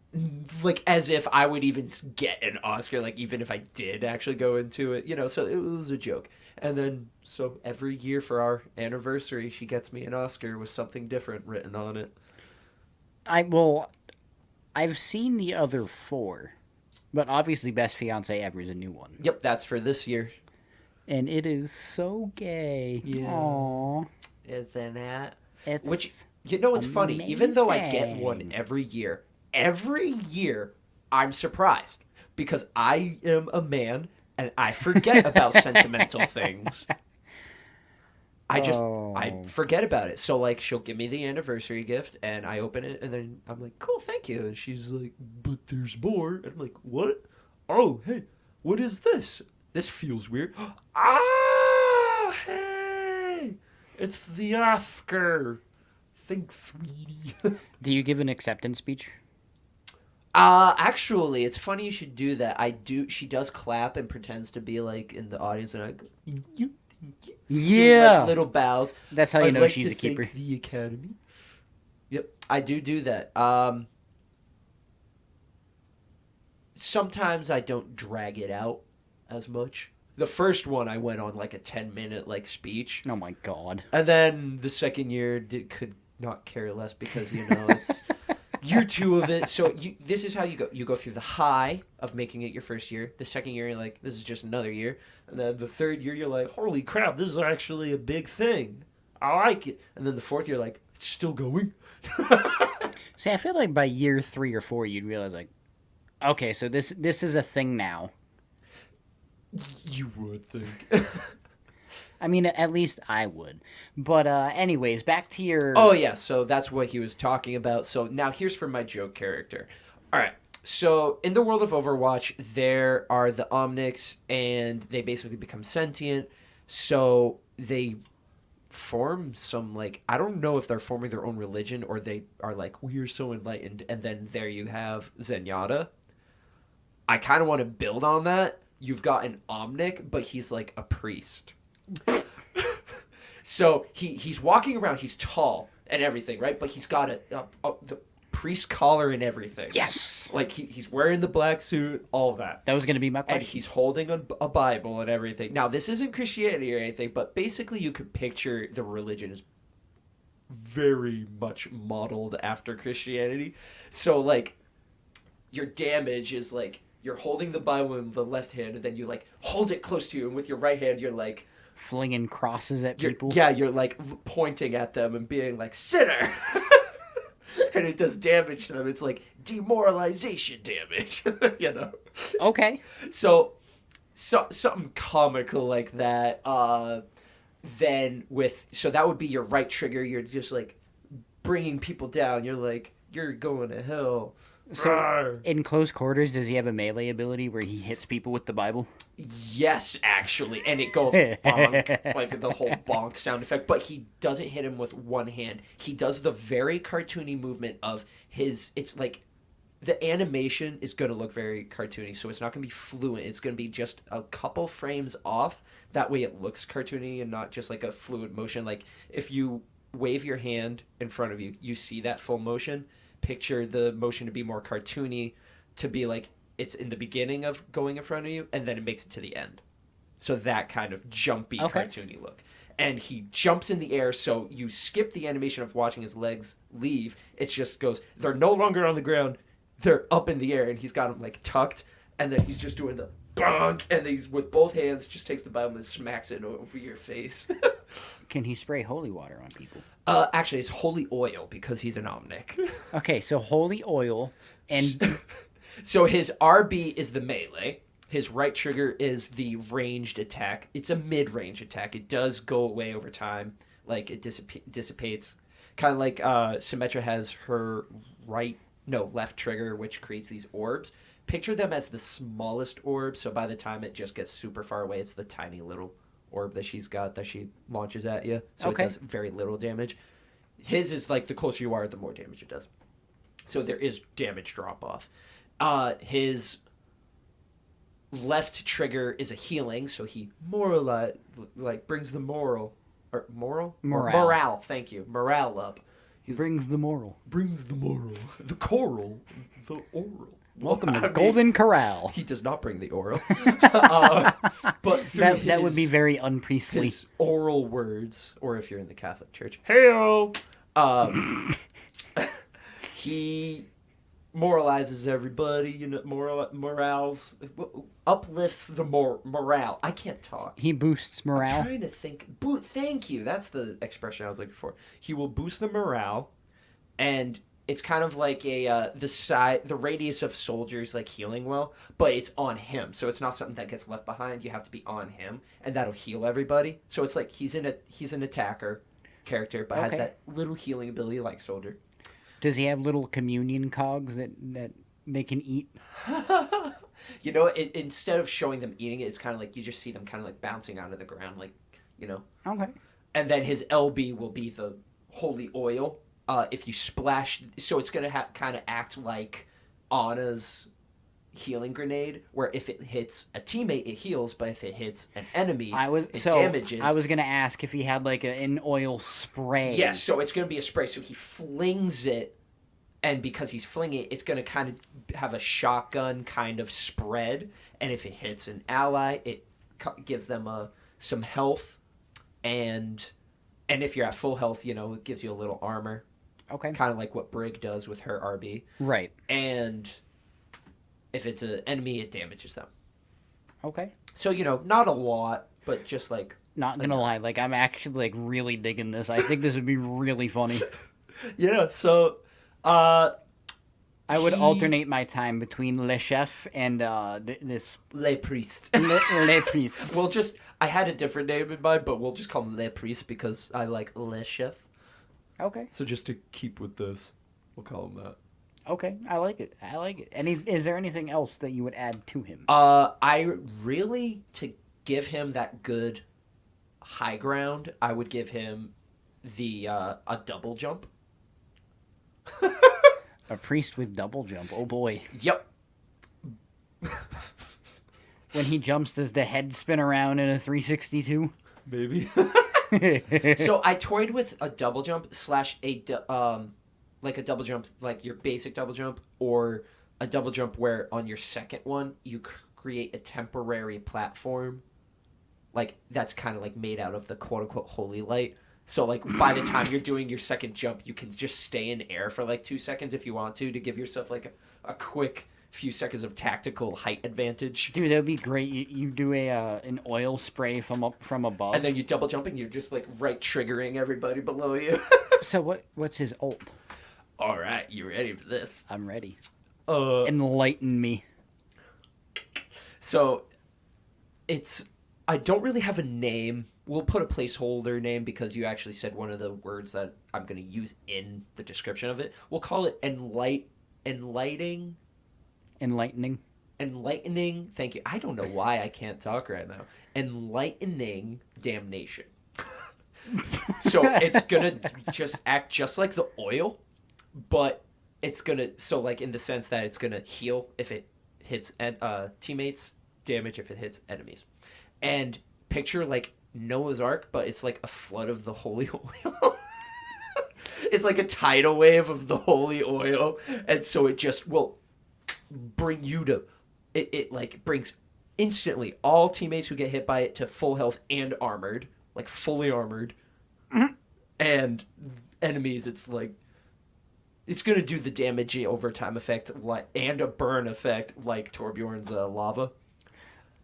A: like as if I would even get an Oscar, like even if I did actually go into it, so it was a joke. And then, so every year for our anniversary, she gets me an Oscar with something different written on it.
B: I've seen the other 4, but obviously Best Fiance Ever is a new one.
A: Yep, that's for this year.
B: And it is so gay.
A: Yeah.
B: Aww.
A: Isn't that?
B: It's
A: Which, it's funny, even though I get one every year, I'm surprised. Because I am a man, and I forget about sentimental things. I forget about it. So, like, she'll give me the anniversary gift, and I open it, and then I'm like, cool, thank you. And she's like, but there's more. And I'm like, what? Oh, hey, what is this? This feels weird. Ah, hey, it's the Oscar. Think, sweetie.
B: Do you give an acceptance speech?
A: Actually, it's funny you should do that. I do. She does clap and pretends to be like in the audience, and I go, thank you, thank you. Doing like
B: Yeah.
A: little bows.
B: That's how you
A: I'd
B: know
A: like
B: she's
A: to
B: a keeper.
A: thank the Academy. Yep, I do that. Sometimes I don't drag it out as much. The first one I went on like a 10-minute like speech,
B: Oh my god.
A: and then the second year could not care less because it's year two of it. So this is how you go. You go through the high of making it your first year. The second year, you're like, this is just another year. And then the third year, you're like, holy crap, this is actually a big thing. I like it. And then the fourth year, like, it's still going.
B: See, I feel like by year 3 or 4, you'd realize like, okay, so this is a thing now.
A: You would think.
B: I mean, at least I would. But anyways, back to your.
A: Oh, yeah, so that's what he was talking about. So now here's for my joke character. All right, so in the world of Overwatch, there are the Omnics, and they basically become sentient. So they form some, like, I don't know if they're forming their own religion or they are like, we are so enlightened. And then there you have Zenyatta. I kind of want to build on that. You've got an Omnic, but he's like a priest. So he's walking around. He's tall and everything, right? But he's got the priest collar and everything.
B: Yes!
A: Like he's wearing the black suit, all that.
B: That was going to be my
A: And
B: question.
A: he's holding a Bible and everything. Now, this isn't Christianity or anything, but basically you could picture the religion as very much modeled after Christianity. So, like, your damage is, like, you're holding the Bible in the left hand, and then you, like, hold it close to you, and with your right hand, you're, like...
B: Flinging crosses at people.
A: You're, like, pointing at them and being, like, sinner! And it does damage to them. It's, like, demoralization damage,
B: Okay.
A: So something comical like that. Then so that would be your right trigger. You're just like bringing people down. You're like, you're going to hell.
B: So
A: Rawr.
B: in close quarters, does he have a melee ability where he hits people with the Bible?
A: Yes, actually, and it goes bonk, like the whole bonk sound effect. But he doesn't hit him with one hand. He does the very cartoony movement of his. It's like the animation is going to look very cartoony, so it's not going to be fluent. It's going to be just a couple frames off. That way it looks cartoony and not just like a fluid motion. Like if you wave your hand in front of you, you see that full motion. Picture the motion to be more cartoony, to be like it's in the beginning of going in front of you, and then it makes it to the end. So that kind of jumpy, cartoony look. And he jumps in the air, so you skip the animation of watching his legs leave. It just goes, they're no longer on the ground. They're up in the air, and he's got them like tucked, and then he's just doing the bonk, and he's with both hands just takes the Bible and smacks it over your face.
B: Can he spray holy water on people?
A: Actually, it's holy oil because he's an Omnic.
B: Okay, so holy oil and
A: So his RB is the melee. His right trigger is the ranged attack. It's a mid-range attack. It does go away over time, like it dissipates. Kind of like Symmetra has her left trigger, which creates these orbs. Picture them as the smallest orb, so by the time it just gets super far away, it's the tiny little orb that she's got that she launches at you. So
B: Okay.
A: it does very little damage. His is like the closer you are, the more damage it does. So there is damage drop off. His left trigger is a healing, so he brings the morale. Thank you, morale up. He
B: brings the moral.
A: brings the moral, the choral, the oral.
B: Welcome
A: I
B: to
A: mean,
B: Golden Corral.
A: He does not bring the oral, but through
B: That would be very unpriestly.
A: his oral words, or if you're in the Catholic Church, hey-o, he moralizes everybody, morals, uplifts the morale. I can't talk.
B: He boosts
A: I'm
B: morale.
A: trying to think. Thank you. That's the expression I was looking for. He will boost the morale, and it's kind of like the radius of soldiers like healing well, but it's on him. So it's not something that gets left behind. You have to be on him, and that'll heal everybody. So it's like he's an attacker character, but has that little healing ability like soldier.
B: Does he have little communion cogs that they can eat?
A: Instead of showing them eating it, it's kind of like you just see them kind of like bouncing onto the ground, like.
B: Okay.
A: And then his LB will be the holy oil. If you splash, so it's gonna kind of act like Anna's healing grenade, where if it hits a teammate, it heals, but if it hits an enemy, it damages.
B: I was gonna ask if he had like an oil spray.
A: Yes, so it's going to be a spray. So he flings it, and because he's flinging it, it's going to kind of have a shotgun kind of spread. And if it hits an ally, it gives them some health, and if you're at full health, it gives you a little armor.
B: Okay.
A: Kind of like what Brig does with her RB.
B: Right.
A: And if it's an enemy, it damages them.
B: Okay.
A: So, not a lot, but just like...
B: Not gonna lie, like, I'm actually, like, really digging this. I think this would be really funny.
A: Yeah, so...
B: I would alternate my time between Le Chef and this...
A: Le Priest.
B: Le Priest.
A: I had a different name in mind, but we'll just call him Le Priest because I like Le Chef.
B: Okay.
A: So just to keep with this, we'll call him that.
B: Okay, I like it. Is there anything else that you would add to him?
A: To give him that good high ground, I would give him a double jump.
B: A priest with double jump. Oh boy.
A: Yep.
B: When he jumps, does the head spin around in a 362?
A: Maybe. So I toyed with a double jump like a double jump, like your basic double jump, or a double jump where on your second one you create a temporary platform, like that's kind of like made out of the quote unquote holy light. So like by the time you're doing your second jump, you can just stay in air for like 2 seconds if you want to give yourself like a quick few seconds of tactical height advantage.
B: Dude, that would be great. You do an oil spray from above,
A: and then you double jumping. You're just like right triggering everybody below you.
B: So what's his ult?
A: All right, you ready for this?
B: I'm ready.
A: Enlighten
B: me.
A: So I don't really have a name. We'll put a placeholder name because you actually said one of the words that I'm going to use in the description of it. We'll call it enlightening. Thank you. I don't know why I can't talk right now. Enlightening damnation. So it's going to just act just like the oil, but it's going to, so like in the sense that it's going to heal if it hits teammates, damage if it hits enemies. And picture like Noah's Ark, but it's like a flood of the holy oil. It's like a tidal wave of the holy oil, and so it just will bring you to it like brings instantly all teammates who get hit by it to full health and armored, like fully armored.
B: Mm-hmm.
A: And enemies, it's like it's gonna do the damage overtime effect and a burn effect like Torbjorn's lava.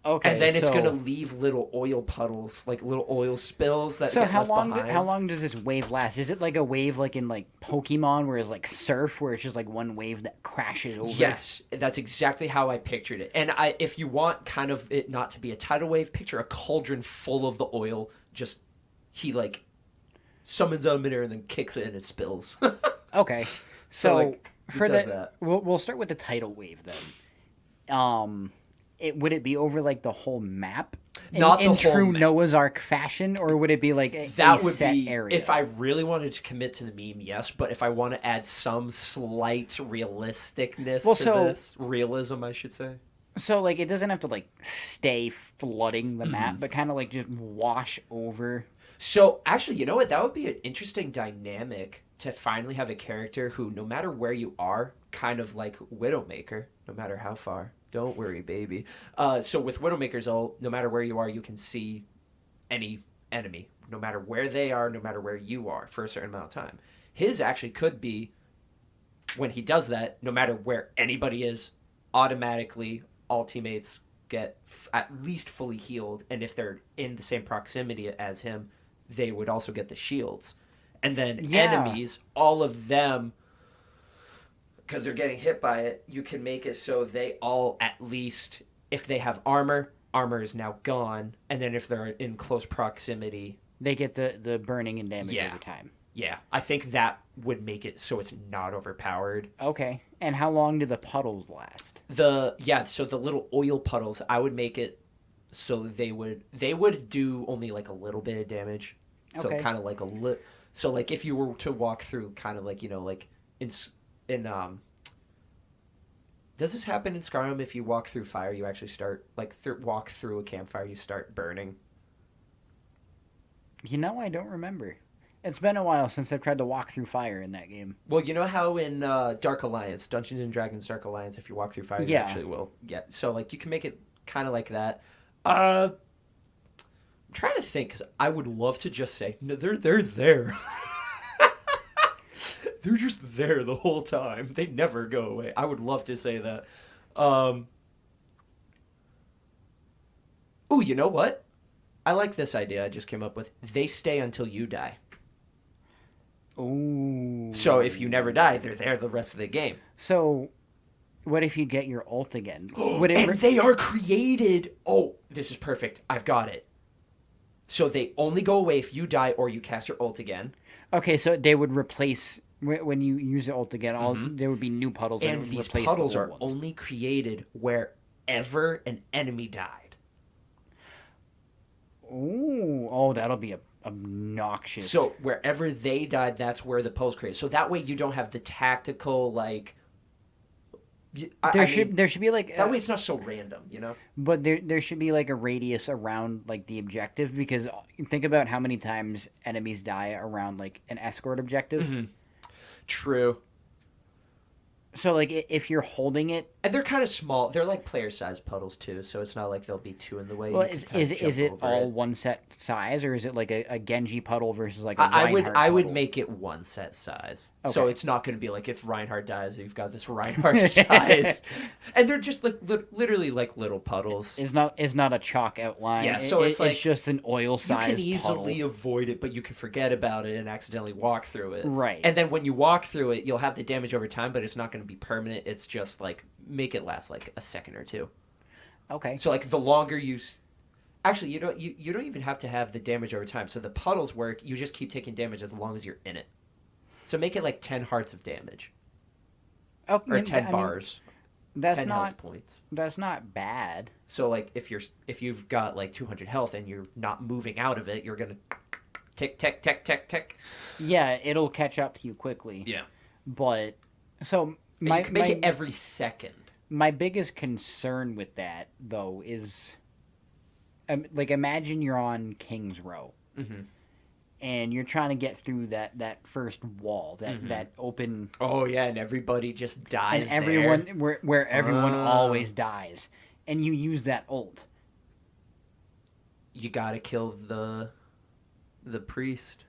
B: Okay,
A: and then it's gonna leave little oil puddles, like little oil spills that.
B: So
A: get
B: how
A: left
B: long?
A: behind.
B: How long does this wave last? Is it like a wave, like in like Pokemon, where it's like Surf, where it's just like one wave that crashes over?
A: Yes, that's exactly how I pictured it. And if you want kind of it not to be a tidal wave, picture a cauldron full of the oil. Just he like summons on midair and then kicks it and it spills.
B: Okay, so
A: like,
B: for that, we'll start with the tidal wave then. Would it be over like the whole map?
A: Not
B: in
A: the whole
B: true
A: map.
B: Noah's Ark fashion, or would it be like a
A: would
B: set
A: be
B: area?
A: if I really wanted to commit to the meme, yes. But if I want to add some slight realisticness to this, realism, I should say.
B: So like it doesn't have to like stay flooding the map, but kind of like just wash over.
A: So actually, you know what? That would be an interesting dynamic to finally have a character who, no matter where you are, kind of like Widowmaker, no matter how far. Don't worry, baby. So with Widowmaker's ult, no matter where you are, you can see any enemy, no matter where they are, no matter where you are, for a certain amount of time. His actually could be, when he does that, no matter where anybody is, automatically all teammates get at least fully healed, and if they're in the same proximity as him, they would also get the shields. And then enemies, all of them, because they're getting hit by it, you can make it so they all, at least, if they have armor is now gone, and then if they're in close proximity...
B: They get the burning and damage every time.
A: Yeah, I think that would make it so it's not overpowered.
B: Okay, and how long do the puddles last?
A: So the little oil puddles, I would make it so they would do only like a little bit of damage. So kind of like so like if you were to walk through kind of like, like in Does this happen in Skyrim? If you walk through fire, you actually start like walk through a campfire, you start burning.
B: You know, I don't remember. It's been a while since I've tried to walk through fire in that game.
A: Well, you know how in Dark Alliance, Dungeons and Dragons Dark Alliance, if you walk through fire, you
B: Yeah.
A: actually will get. So like you can make it kind of like that. I'm trying to think because I would love to just say no, they're there. They're just there the whole time. They never go away. I would love to say that. Um, Ooh, you know what? I like this idea I just came up with. They stay until you die.
B: Ooh.
A: So if you never die, they're there the rest of the game.
B: So, what if you get your ult again? Would it
A: And they are created. Oh, this is perfect. I've got it. So they only go away if you die or you cast your ult again.
B: Okay, so they would replace when you use the ult again. All there would be new puddles,
A: And
B: it would
A: these
B: replace
A: puddles
B: the
A: are
B: old ones.
A: only created wherever an enemy died.
B: Ooh, oh, that'll be obnoxious.
A: So wherever they died, that's where the puddles created. So that way you don't have the tactical like.
B: there should be like
A: that way it's not so random, you know.
B: but there should be like a radius around like the objective, because think about how many times enemies die around like an escort objective.
A: True.
B: So like if you're holding it,
A: And they're kind of small. They're like player-sized puddles too, so it's not like they'll be two in the way.
B: well,
A: You can kinda
B: is
A: jump
B: it
A: over
B: all one set size, or is it like a Genji puddle versus like a
A: I would
B: Reinhardt
A: I would
B: puddle?
A: make it one set size,
B: Okay.
A: so it's not going to be like if Reinhardt dies, you've got this Reinhardt size, and they're just like literally like little puddles.
B: Is not a chalk outline.
A: Yeah, so it's like-
B: it's just an oil
A: You
B: size
A: can easily
B: puddle.
A: avoid it, but you can forget about it and accidentally walk through it.
B: Right.
A: And then when you walk through it, you'll have the damage over time, but it's not going to be permanent. It's just like make it last like a second or two.
B: Okay.
A: So like the longer actually you don't even have to have the damage over time. So the puddles work. You just keep taking damage as long as you're in it. So make it like 10 hearts of damage
B: Okay,
A: or
B: I
A: 10
B: mean,
A: bars.
B: that's
A: 10
B: not
A: health points.
B: that's not bad.
A: So like if you've got like 200 health and you're not moving out of it, you're gonna tick tick tick tick tick.
B: Yeah, it'll catch up to you quickly.
A: Yeah.
B: But so
A: And you can make it every second.
B: my biggest concern with that though is, like, imagine you're on King's Row, and you're trying to get through that first wall, that open,
A: Oh yeah, and everybody just dies.
B: and everyone
A: there.
B: where everyone
A: Ah.
B: always dies, and you use that ult.
A: You gotta kill the priest.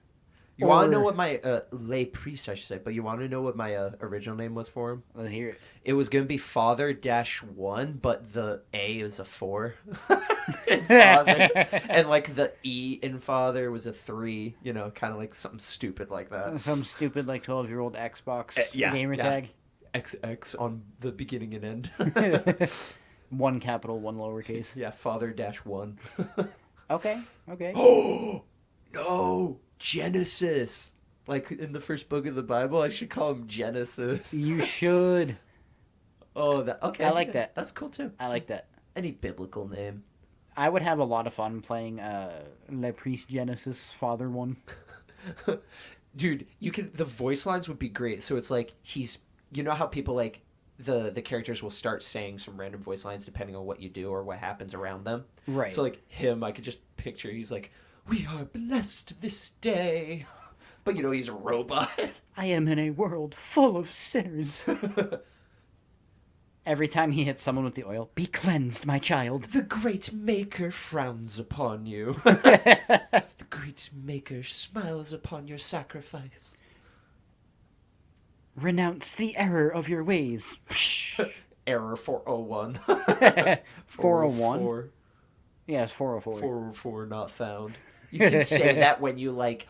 A: You want to know what my lay priest, I should say, but you want to know what my original name was for him?
B: Let's hear it.
A: It was gonna be Father-1, but the A is a 4 in Father, and like the E in Father was a 3. You know, kind of like something stupid like that.
B: Some stupid like 12-year-old Xbox
A: Yeah,
B: gamer
A: yeah.
B: tag.
A: XX on the beginning and end.
B: One capital, one lowercase.
A: Yeah, Father-1.
B: Okay.
A: Oh no, Genesis! Like in the first book of the Bible, I should call him Genesis.
B: You should.
A: Oh, that okay.
B: I like that.
A: That's cool too.
B: I like that.
A: Any biblical name.
B: I would have a lot of fun playing Le Priest Genesis Father one.
A: Dude, the voice lines would be great. So it's like you know how people like the characters will start saying some random voice lines depending on what you do or what happens around them.
B: Right.
A: So like him, I could just picture he's like, "We are blessed this day," but you know he's a robot.
B: I am in a world full of sinners. Every time he hits someone with the oil, be cleansed, my child.
A: The great Maker frowns upon you. The great Maker smiles upon your sacrifice.
B: Renounce the error of your ways.
A: Error 401.
B: 401?
A: 404.
B: Yes, 404.
A: 404 not found. You can say that when you like.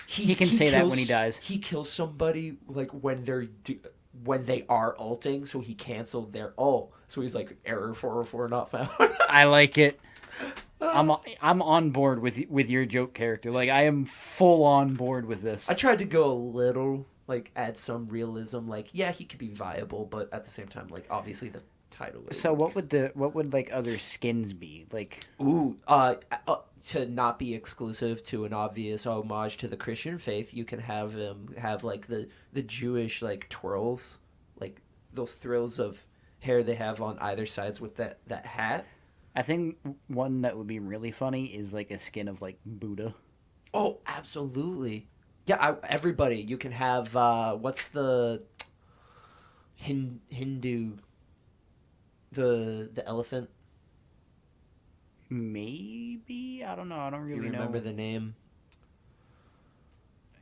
B: He can say that when he dies.
A: He kills somebody like when they are ulting, so he canceled their ult. So he's like error 404 not found.
B: I like it. I'm on board with your joke character. Like, I am full on board with this.
A: I tried to go a little like add some realism. Like, yeah, he could be viable, but at the same time, like obviously the title.
B: So what would like other skins be like?
A: Ooh, to not be exclusive to an obvious homage to the Christian faith, you can have him have like the Jewish like twirls, like those thrills of hair they have on either sides with that hat.
B: I think one that would be really funny is like a skin of like Buddha.
A: Oh, absolutely. Yeah, everybody. You can have what's the Hindu the elephant?
B: Maybe, I don't know. I don't
A: Do you
B: really
A: remember
B: know.
A: the name?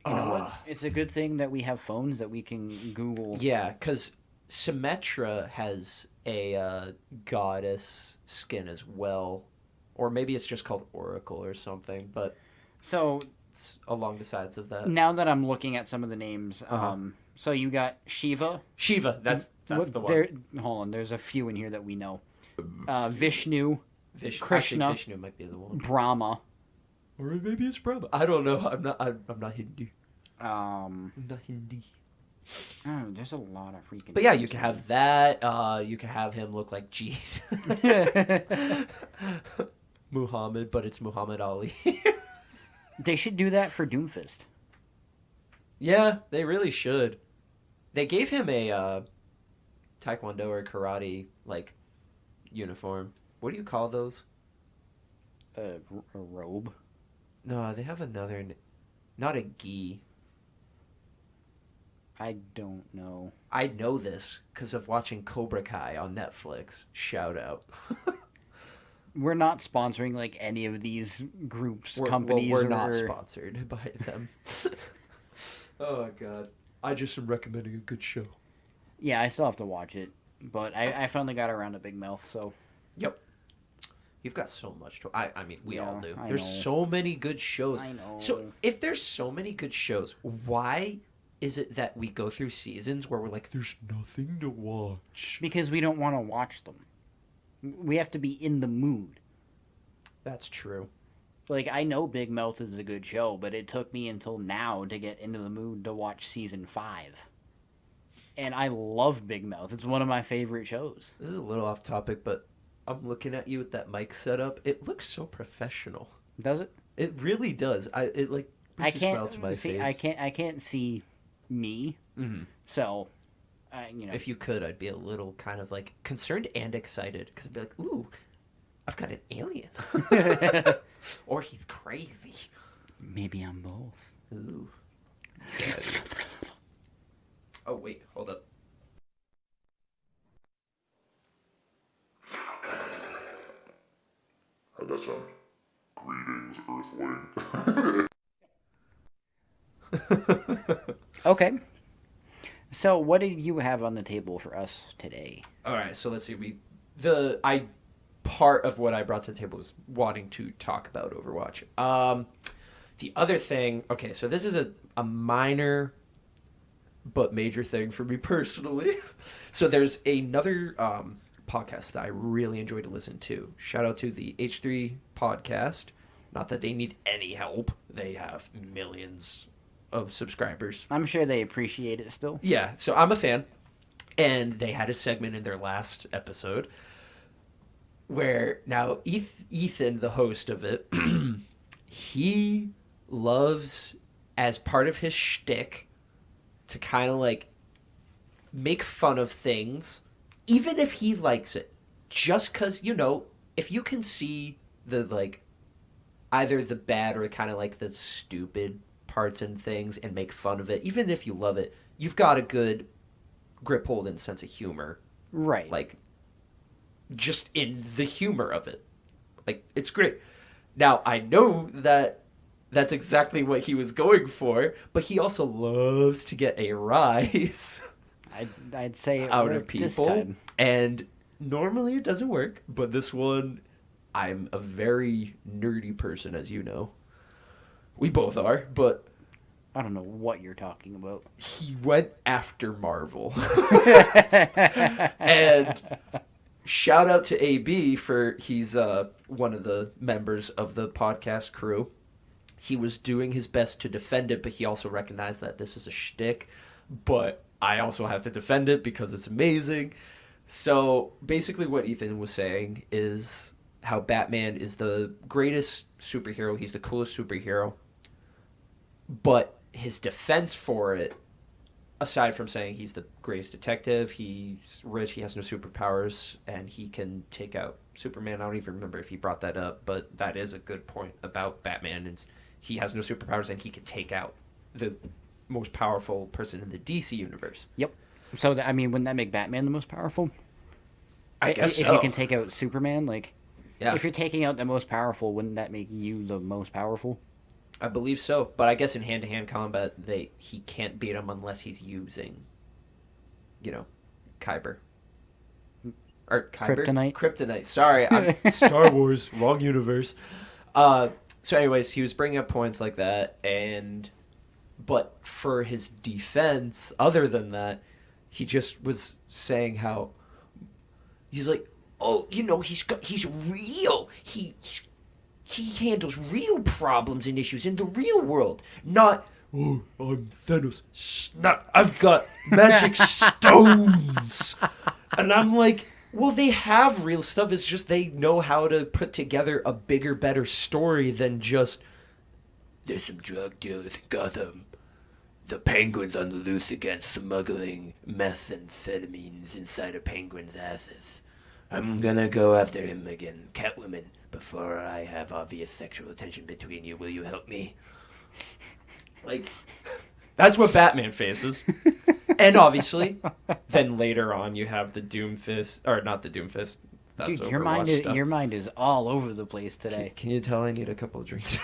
B: You know what? It's a good thing that we have phones that we can Google.
A: Yeah, because Symmetra has a goddess skin as well, or maybe it's just called Oracle or something. But
B: So
A: it's along the sides of that.
B: now that I'm looking at some of the names,
A: Uh-huh.
B: so you got Shiva.
A: Shiva. That's the one.
B: There, hold on. There's a few in here that we know. Vishnu,
A: I think
B: Krishna,
A: Vishnu might be the one,
B: Brahma.
A: or maybe it's Brahma. I don't know. I'm not Hindu.
B: Um,
A: I'm not Hindi.
B: oh, there's a lot of freaking.
A: But yeah, you
B: names
A: can
B: here.
A: have that. You can have him look like Jesus. Muhammad, but it's Muhammad Ali.
B: They should do that for Doomfist.
A: Yeah, they really should. They gave him a taekwondo or karate like uniform. What do you call those?
B: A robe.
A: No, they have another. Not a gi.
B: I don't know.
A: I know this because of watching Cobra Kai on Netflix. Shout out.
B: We're not sponsoring like any of these groups,
A: Well,
B: companies.
A: we're
B: or...
A: not sponsored by them. Oh god, I just am recommending a good show.
B: Yeah, I still have to watch it, but I finally got around to Big Mouth, so
A: Yep. You've got so much to. I mean, we all
B: Yeah,
A: do.
B: I
A: There's
B: know.
A: so many good shows.
B: I know.
A: So if there's so many good shows, why is it that we go through seasons where we're like, there's nothing to watch?
B: Because we don't want to watch them. We have to be in the mood.
A: That's true.
B: Like, I know Big Mouth is a good show, but it took me until now to get into the mood to watch season 5. And I love Big Mouth. It's one of my favorite shows.
A: This is a little off topic, but I'm looking at you with that mic setup. It looks so professional.
B: Does it?
A: It really does. It like
B: I
A: brings a smile to my
B: can't see.
A: face.
B: I can't see me.
A: Mhm.
B: So, you know.
A: If you could, I'd be a little kind of like concerned and excited because I'd be like, ooh, I've got an alien. Or he's crazy.
B: Maybe I'm both.
A: Ooh. Oh, wait, hold up.
C: How'd that sound? Greetings, Earthling.
B: Okay. So, what did you have on the table for us today?
A: All right, so let's see. Part of what I brought to the table was wanting to talk about Overwatch. The other thing, okay, so this is a minor but major thing for me personally. So there's another podcast that I really enjoy to listen to. Shout out to the H3 podcast. Not that they need any help. They have millions of subscribers.
B: I'm sure they appreciate it still.
A: Yeah, so I'm a fan. And they had a segment in their last episode where now Ethan, the host of it, he loves, as part of his shtick, to kind of like make fun of things, even if he likes it. Just because, if you can see the, like, either the bad or kind of like the stupid parts and things and make fun of it, even if you love it, you've got a good grip hold and sense of humor.
B: Right.
A: Like, just in the humor of it. Like, it's great. Now, I know that that's exactly what he was going for, but he also loves to get a rise
B: I'd say it
A: out of
B: worked this
A: people.
B: time.
A: And normally it doesn't work, but this one, I'm a very nerdy person, as you know. We both are, but
B: I don't know what you're talking about.
A: he went after Marvel. And shout out to AB he's one of the members of the podcast crew. He was doing his best to defend it, but he also recognized that this is a shtick. But I also have to defend it because it's amazing. So basically what Ethan was saying is how Batman is the greatest superhero. He's the coolest superhero. But his defense for it aside from saying he's the greatest detective, he's rich, he has no superpowers, and he can take out Superman. I don't even remember if he brought that up, but that is a good point about Batman. Is he has no superpowers and he can take out the most powerful person in the DC universe.
B: Yep. So I mean, wouldn't that make Batman the most powerful?
A: I guess
B: if
A: so.
B: you can take out Superman, like,
A: Yeah.
B: if you're taking out the most powerful, wouldn't that make you the most powerful?
A: I believe so, but I guess in hand-to-hand combat, he can't beat him unless he's using, Kyber. Or Kyber?
B: Kryptonite.
A: Kryptonite. Sorry, I'm Star Wars, wrong universe. So, anyways, he was bringing up points like that, but for his defense, other than that, he just was saying how he's like, oh, he's real. He handles real problems and issues in the real world, not, oh, I'm Thanos. Snap, I've got magic stones. And I'm like, well, they have real stuff. It's just they know how to put together a bigger, better story than just, there's some drug dealers in Gotham. The Penguin's on the loose against smuggling methamphetamines inside a penguin's asses. I'm gonna go after him again, Catwoman. Before I have obvious sexual attention between you, will you help me? Like, that's what Batman faces. And obviously, then later on you have the Doomfist, or not the Doomfist. That's
B: Dude,
A: Overwatch
B: your mind is all over the place today.
A: Can you tell I need a couple of drinks?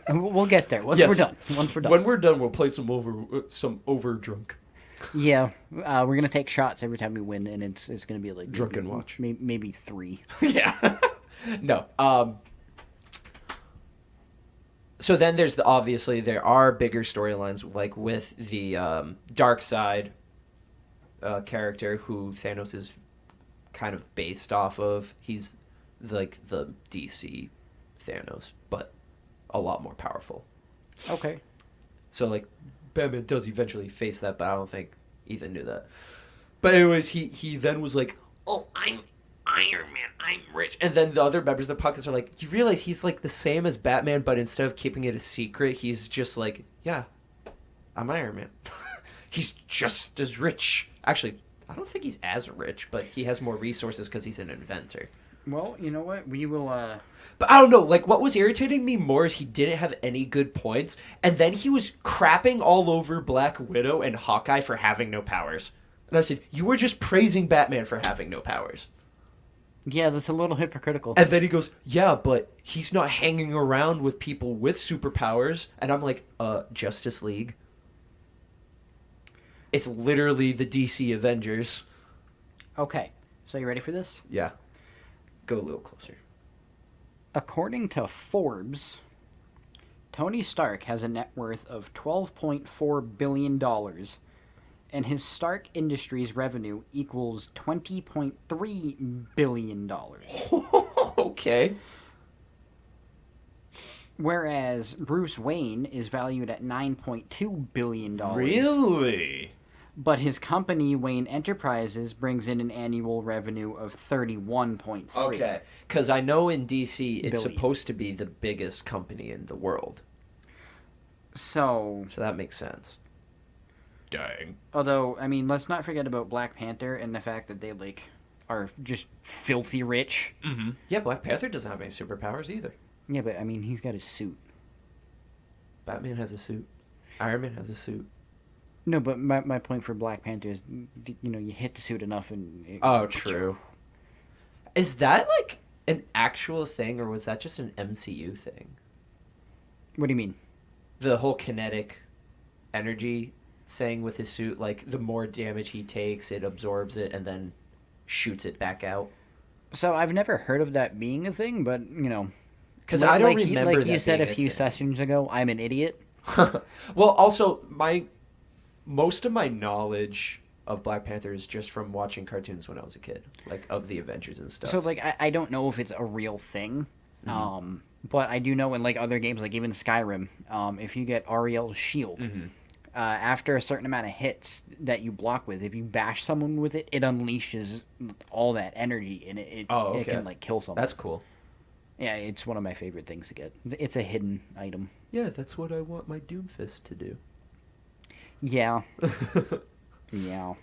B: We'll get there once
A: Yes.
B: we're done. Once we're done.
A: When we're done, we'll play some over drunk.
B: Yeah, we're gonna take shots every time we win, and it's gonna be like
A: Drunken watch.
B: maybe 3.
A: Yeah. No. So then there's obviously there are bigger storylines, like with the Dark Side character who Thanos is kind of based off of. He's like the DC Thanos, but a lot more powerful.
B: Okay.
A: So like Batman does eventually face that, but I don't think Ethan knew that. But anyways, he then was like, "Oh, I'm Iron Man. I'm rich." And then the other members of the Pockets are like, "You realize he's like the same as Batman, but instead of keeping it a secret, he's just like, yeah, I'm Iron Man. He's just as rich. Actually, I don't think he's as rich, but he has more resources because he's an inventor."
B: Well, you know what? We will.
A: But I don't know, like, what was irritating me more is he didn't have any good points, and then he was crapping all over Black Widow and Hawkeye for having no powers. And I said, you were just praising Batman for having no powers.
B: Yeah, that's a little hypocritical.
A: And then he goes, yeah, but he's not hanging around with people with superpowers. And I'm like, Justice League? It's literally the DC Avengers.
B: Okay, so you ready for this?
A: Yeah. Go a little closer.
B: According to Forbes, Tony Stark has a net worth of $12.4 billion, and his Stark Industries revenue equals $20.3 billion.
A: Okay.
B: Whereas Bruce Wayne is valued at $9.2 billion.
A: Really?
B: But his company, Wayne Enterprises, brings in an annual revenue of $31.3.
A: Okay, because I know in DC it's
B: Billion.
A: supposed to be the biggest company in the world.
B: So,
A: So that makes sense. Dang.
B: although, I mean, let's not forget about Black Panther and the fact that they, like, are just filthy rich.
A: Mm-hmm. Yeah, Black Panther doesn't have any superpowers either.
B: Yeah, but, I mean, he's got his suit.
A: Batman has a suit. Iron Man has a suit.
B: No, but my point for Black Panther is, you know, you hit the suit enough and...
A: Oh, true. Is that, like, an actual thing, or was that just an MCU thing?
B: What do you mean?
A: The whole kinetic energy thing with his suit, like, the more damage he takes, it absorbs it and then shoots it back out.
B: So, I've never heard of that being a thing, but, you know...
A: Because I don't
B: like
A: remember
B: like you
A: that
B: said a
A: being
B: few
A: thing.
B: sessions ago, I'm an idiot.
A: Well, also, most of my knowledge of Black Panther is just from watching cartoons when I was a kid, like of the Avengers and stuff.
B: So, like, I don't know if it's a real thing, but I do know in, like, other games, like even Skyrim, if you get Ariel's shield, after a certain amount of hits that you block with, if you bash someone with it, it unleashes all that energy, and it can, like, kill someone.
A: That's cool.
B: Yeah, it's one of my favorite things to get. It's a hidden item.
A: Yeah, that's what I want my Doomfist to do.
B: Yeah. Yeah.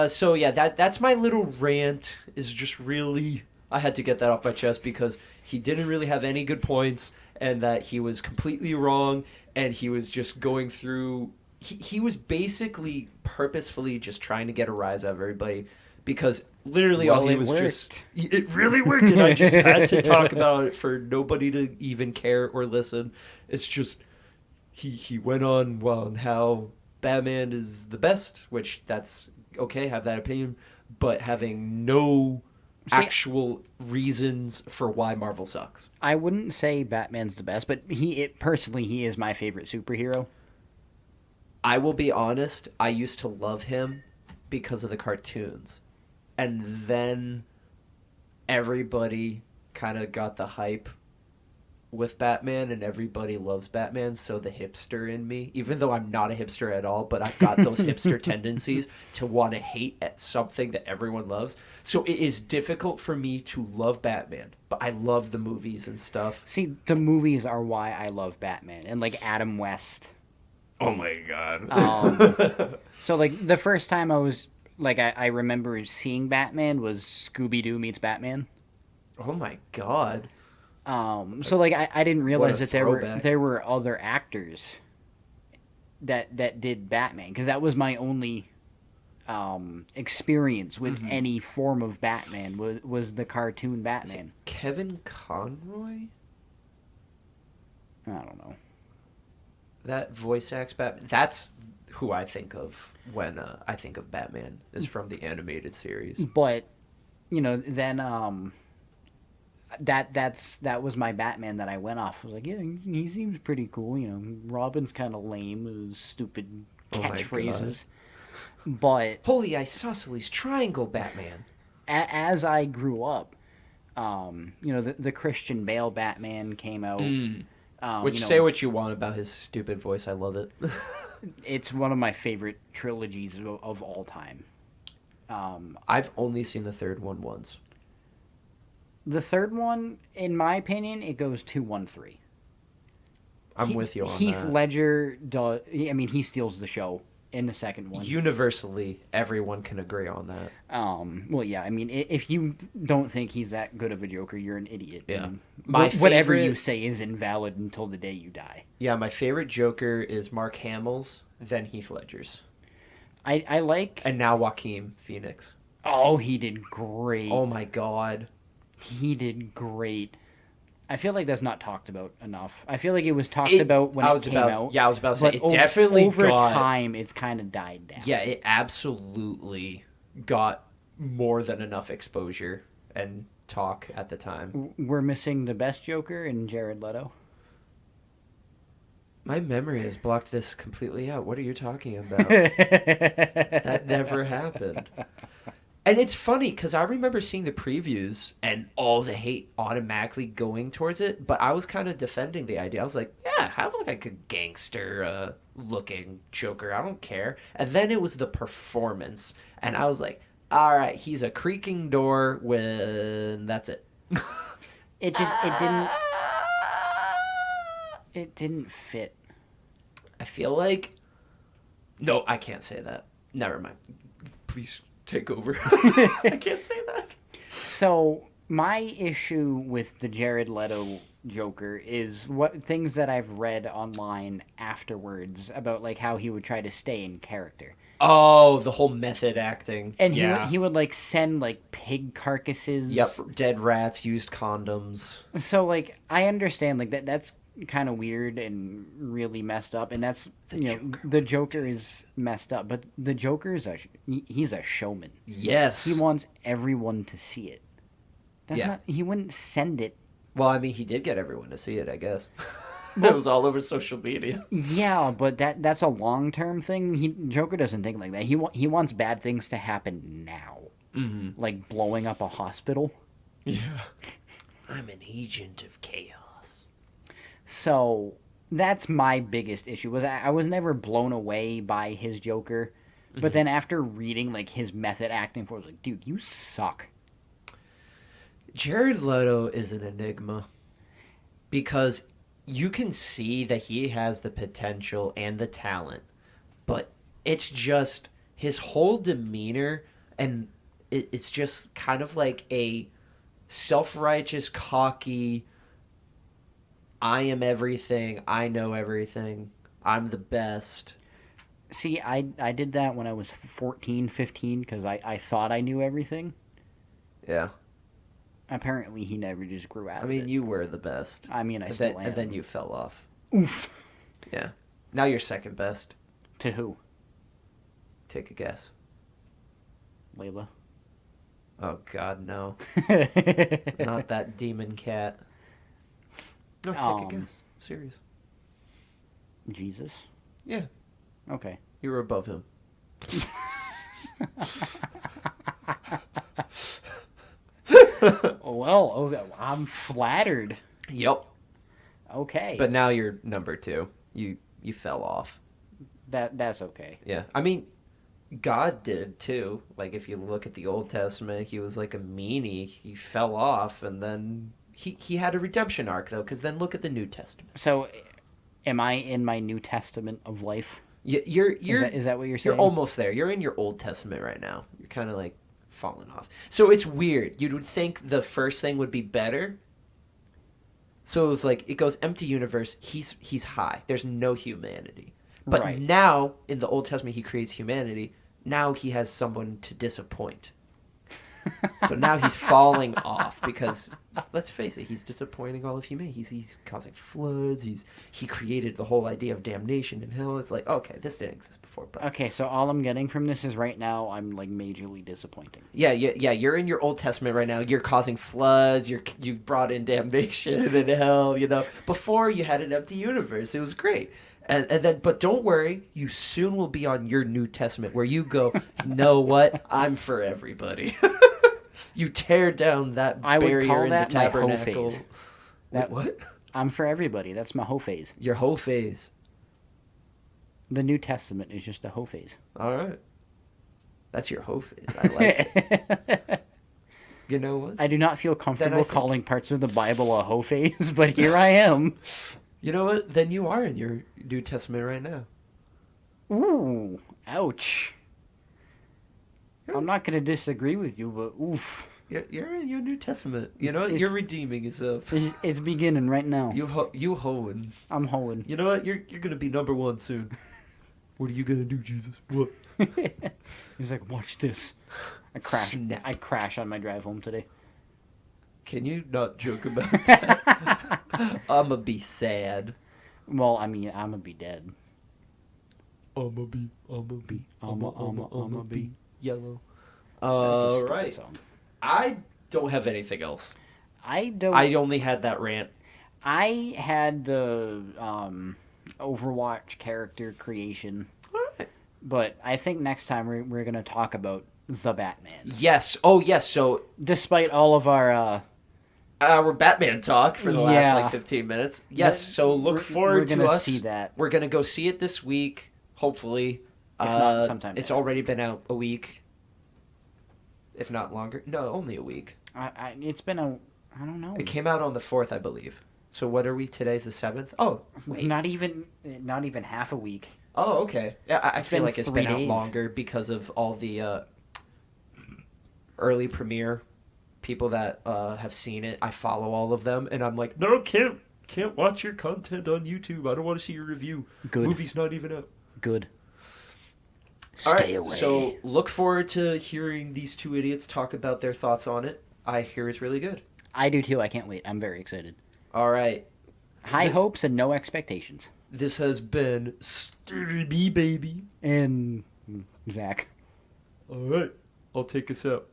A: So yeah, that's my little rant. Is just really I had to get that off my chest because he didn't really have any good points, and that he was completely wrong, and he was just going through. He was basically purposefully just trying to get a rise out of everybody because literally all
B: Well,
A: he
B: it
A: was just
B: worked.
A: it really worked, and I just had to talk about it for nobody to even care or listen. It's just he went on how Batman is the best, which that's okay, have that opinion, but having no
B: See,
A: actual reasons for why Marvel sucks.
B: I wouldn't say Batman's the best, but personally he is my favorite superhero.
A: I will be honest, I used to love him because of the cartoons. And then everybody kind of got the hype with Batman, and everybody loves Batman, so the hipster in me, even though I'm not a hipster at all, but I've got those hipster tendencies to want to hate at something that everyone loves. So it is difficult for me to love Batman, but I love the movies and stuff.
B: See, the movies are why I love Batman, and like Adam West.
A: Oh my god.
B: So like the first time I was like I remember seeing Batman was Scooby Doo meets Batman.
A: Oh my god.
B: So like I didn't realize that
A: throwback.
B: there were other actors that did Batman, because that was my only experience with any form of Batman was the cartoon Batman.
A: Kevin Conroy?
B: I don't know.
A: That voice acts Batman. That's who I think of when I think of Batman, is from the animated series.
B: But then that was my Batman that I went off. I was like, yeah, he seems pretty cool. Robin's kind of lame with his stupid
A: Oh my
B: catchphrases. But
A: Holy Isosceles Triangle Batman.
B: as I grew up, the Christian Bale Batman came out.
A: Which, say what you want about his stupid voice, I love it.
B: It's one of my favorite trilogies of all time.
A: I've only seen the third one once.
B: The third one, in my opinion, it goes 2-1-3.
A: I'm with you on
B: Heath
A: that.
B: Ledger does. I mean, he steals the show in the second one.
A: Universally, everyone can agree on that.
B: Well, yeah. I mean, if you don't think he's that good of a Joker, you're an idiot.
A: Yeah.
B: And
A: My
B: whatever
A: favorite-
B: you say is invalid until the day you die.
A: Yeah, my favorite Joker is Mark Hamill's, then Heath Ledger's.
B: I like.
A: And now Joaquin Phoenix.
B: Oh, he did great.
A: Oh my god.
B: He did great. I feel like that's not talked about enough. I feel like it was talked about when it came out.
A: Yeah, I was about to say,
B: but
A: it definitely
B: over
A: got...
B: time, it's kind of died down.
A: Yeah, it absolutely got more than enough exposure and talk at the time.
B: We're missing the best Joker in Jared Leto.
A: My memory has blocked this completely out. What are you talking about? That never happened. And it's funny because I remember seeing the previews and all the hate automatically going towards it, but I was kind of defending the idea. I was like, yeah, have like a gangster looking Joker. I don't care. And then it was the performance, and I was like, all right, he's a creaking door when that's it.
B: It didn't fit.
A: I feel like... No, I can't say that. Never mind. Please take over. I can't say that.
B: So my issue with the Jared Leto Joker is what things that I've read online afterwards about like how he would try to stay in character.
A: Oh, the whole method acting.
B: And
A: yeah.
B: he would like send like pig carcasses.
A: Yep, dead rats, used condoms.
B: So like I understand like that's kind of weird and really messed up, and that's the Joker is messed up, but the Joker is he's a showman.
A: Yes.
B: He wants everyone to see it. That's
A: Yeah.
B: not, he wouldn't send it.
A: Well, I mean, he did get everyone to see it, I guess. It was all over social media.
B: Yeah, but that's a long-term thing. Joker doesn't think like that. He wants bad things to happen now.
A: Mm-hmm.
B: Like blowing up a hospital.
A: Yeah. I'm an agent of chaos.
B: So that's my biggest issue. Was I was never blown away by his Joker, but then after reading like his method acting for it, I was like, dude, you suck.
A: Jared Leto is an enigma because you can see that he has the potential and the talent, but it's just his whole demeanor, and it's just kind of like a self-righteous, cocky, I am everything, I know everything, I'm the best.
B: See, I did that when I was 14, 15 because I thought I knew everything.
A: Yeah.
B: Apparently, he never just grew out
A: I
B: of
A: mean,
B: it.
A: you were the best.
B: I mean, I
A: And
B: still
A: then,
B: am.
A: and then you fell off.
B: Oof.
A: Yeah. Now you're second best.
B: To who?
A: Take a guess.
B: Layla.
A: Oh, God, no. Not that demon cat. No, take a guess. Serious.
B: Jesus.
A: Yeah.
B: Okay.
A: You were above him.
B: Well, okay, I'm flattered.
A: Yep.
B: Okay.
A: But now you're number 2. You fell off.
B: That's okay.
A: Yeah. I mean, God did too. Like, if you look at the Old Testament, he was like a meanie. He fell off, and then he had a redemption arc, though, because then look at the New Testament.
B: So, am I in my New Testament of life?
A: You're
B: Is that what you're saying?
A: You're almost there. You're in your Old Testament right now. You're kind of like falling off. So it's weird. You would think the first thing would be better. So it was like, it goes empty universe. He's high. There's no humanity. But
B: Right.
A: now in the Old Testament, he creates humanity. Now he has someone to disappoint. So now he's falling off because, let's face it, he's disappointing all of humanity. He's causing floods. He created the whole idea of damnation and hell. It's like, okay, this didn't exist before, but
B: Okay, so all I'm getting from this is right now I'm like majorly disappointing.
A: yeah. You're in your Old Testament right now. You're causing floods. You brought in damnation and hell. Before you had an empty universe. It was great. And then, but don't worry, you soon will be on your New Testament where you go, know what? I'm for everybody. You tear down that
B: I would
A: barrier
B: call
A: in
B: that
A: the
B: my hoe
A: tabernacle.
B: phase.
A: Wait, what?
B: I'm for everybody. That's my hoe phase.
A: Your whole phase.
B: The New Testament is just a hoe phase.
A: All right. That's your hoe phase. I like it. You know what?
B: I do not feel comfortable
A: think-
B: calling parts of the Bible a hoe phase, but here I am.
A: You know what? Then you are in your New Testament right now.
B: Ooh, ouch. I'm not going to disagree with you, but oof.
A: You're in your New Testament. You know what?
B: It's-
A: You're redeeming yourself.
B: It's beginning right now.
A: You hoeing.
B: I'm hoeing.
A: You know what? You're gonna be number 1 soon. What are you gonna do, Jesus? What?
B: He's like, watch this.
A: Snap.
B: I crash on my drive home today.
A: Can you not joke about that? I'ma be sad.
B: Well, I mean, I'm going to be dead.
A: I'ma be yellow.
B: That's a stupid
A: Right.
B: song.
A: I don't have anything else.
B: I don't.
A: I only had that rant.
B: I had the Overwatch character creation,
A: Alright.
B: but I think next time we're going to talk about the Batman.
A: Yes. Oh, yes. So
B: Despite all of our
A: our Batman talk for the last
B: Yeah.
A: like 15 minutes. Yes. So look forward
B: we're
A: to
B: gonna
A: us.
B: see that.
A: We're gonna go see it this week. Hopefully.
B: If not, sometime
A: It's
B: next.
A: already been out a week. If not longer. No, only a week.
B: It's been I don't know.
A: It came out on the 4th, I believe. So what are we? Today's the 7th? Oh, wait.
B: Not even half a week.
A: Oh, okay. Yeah, I feel
B: been
A: like it's
B: 3
A: been out
B: days.
A: longer because of all the early premiere people that have seen it. I follow all of them, and I'm like, no, can't watch your content on YouTube. I don't want to see your review.
B: Good.
A: Movie's not even out.
B: Good.
A: All right,
B: Stay away.
A: so look forward to hearing these two idiots talk about their thoughts on it. I hear it's really good.
B: I do too. I can't wait. I'm very excited.
A: All right,
B: High hopes and no expectations.
A: this has been Sturdy B Baby.
B: And Zach.
A: All right, I'll take us out.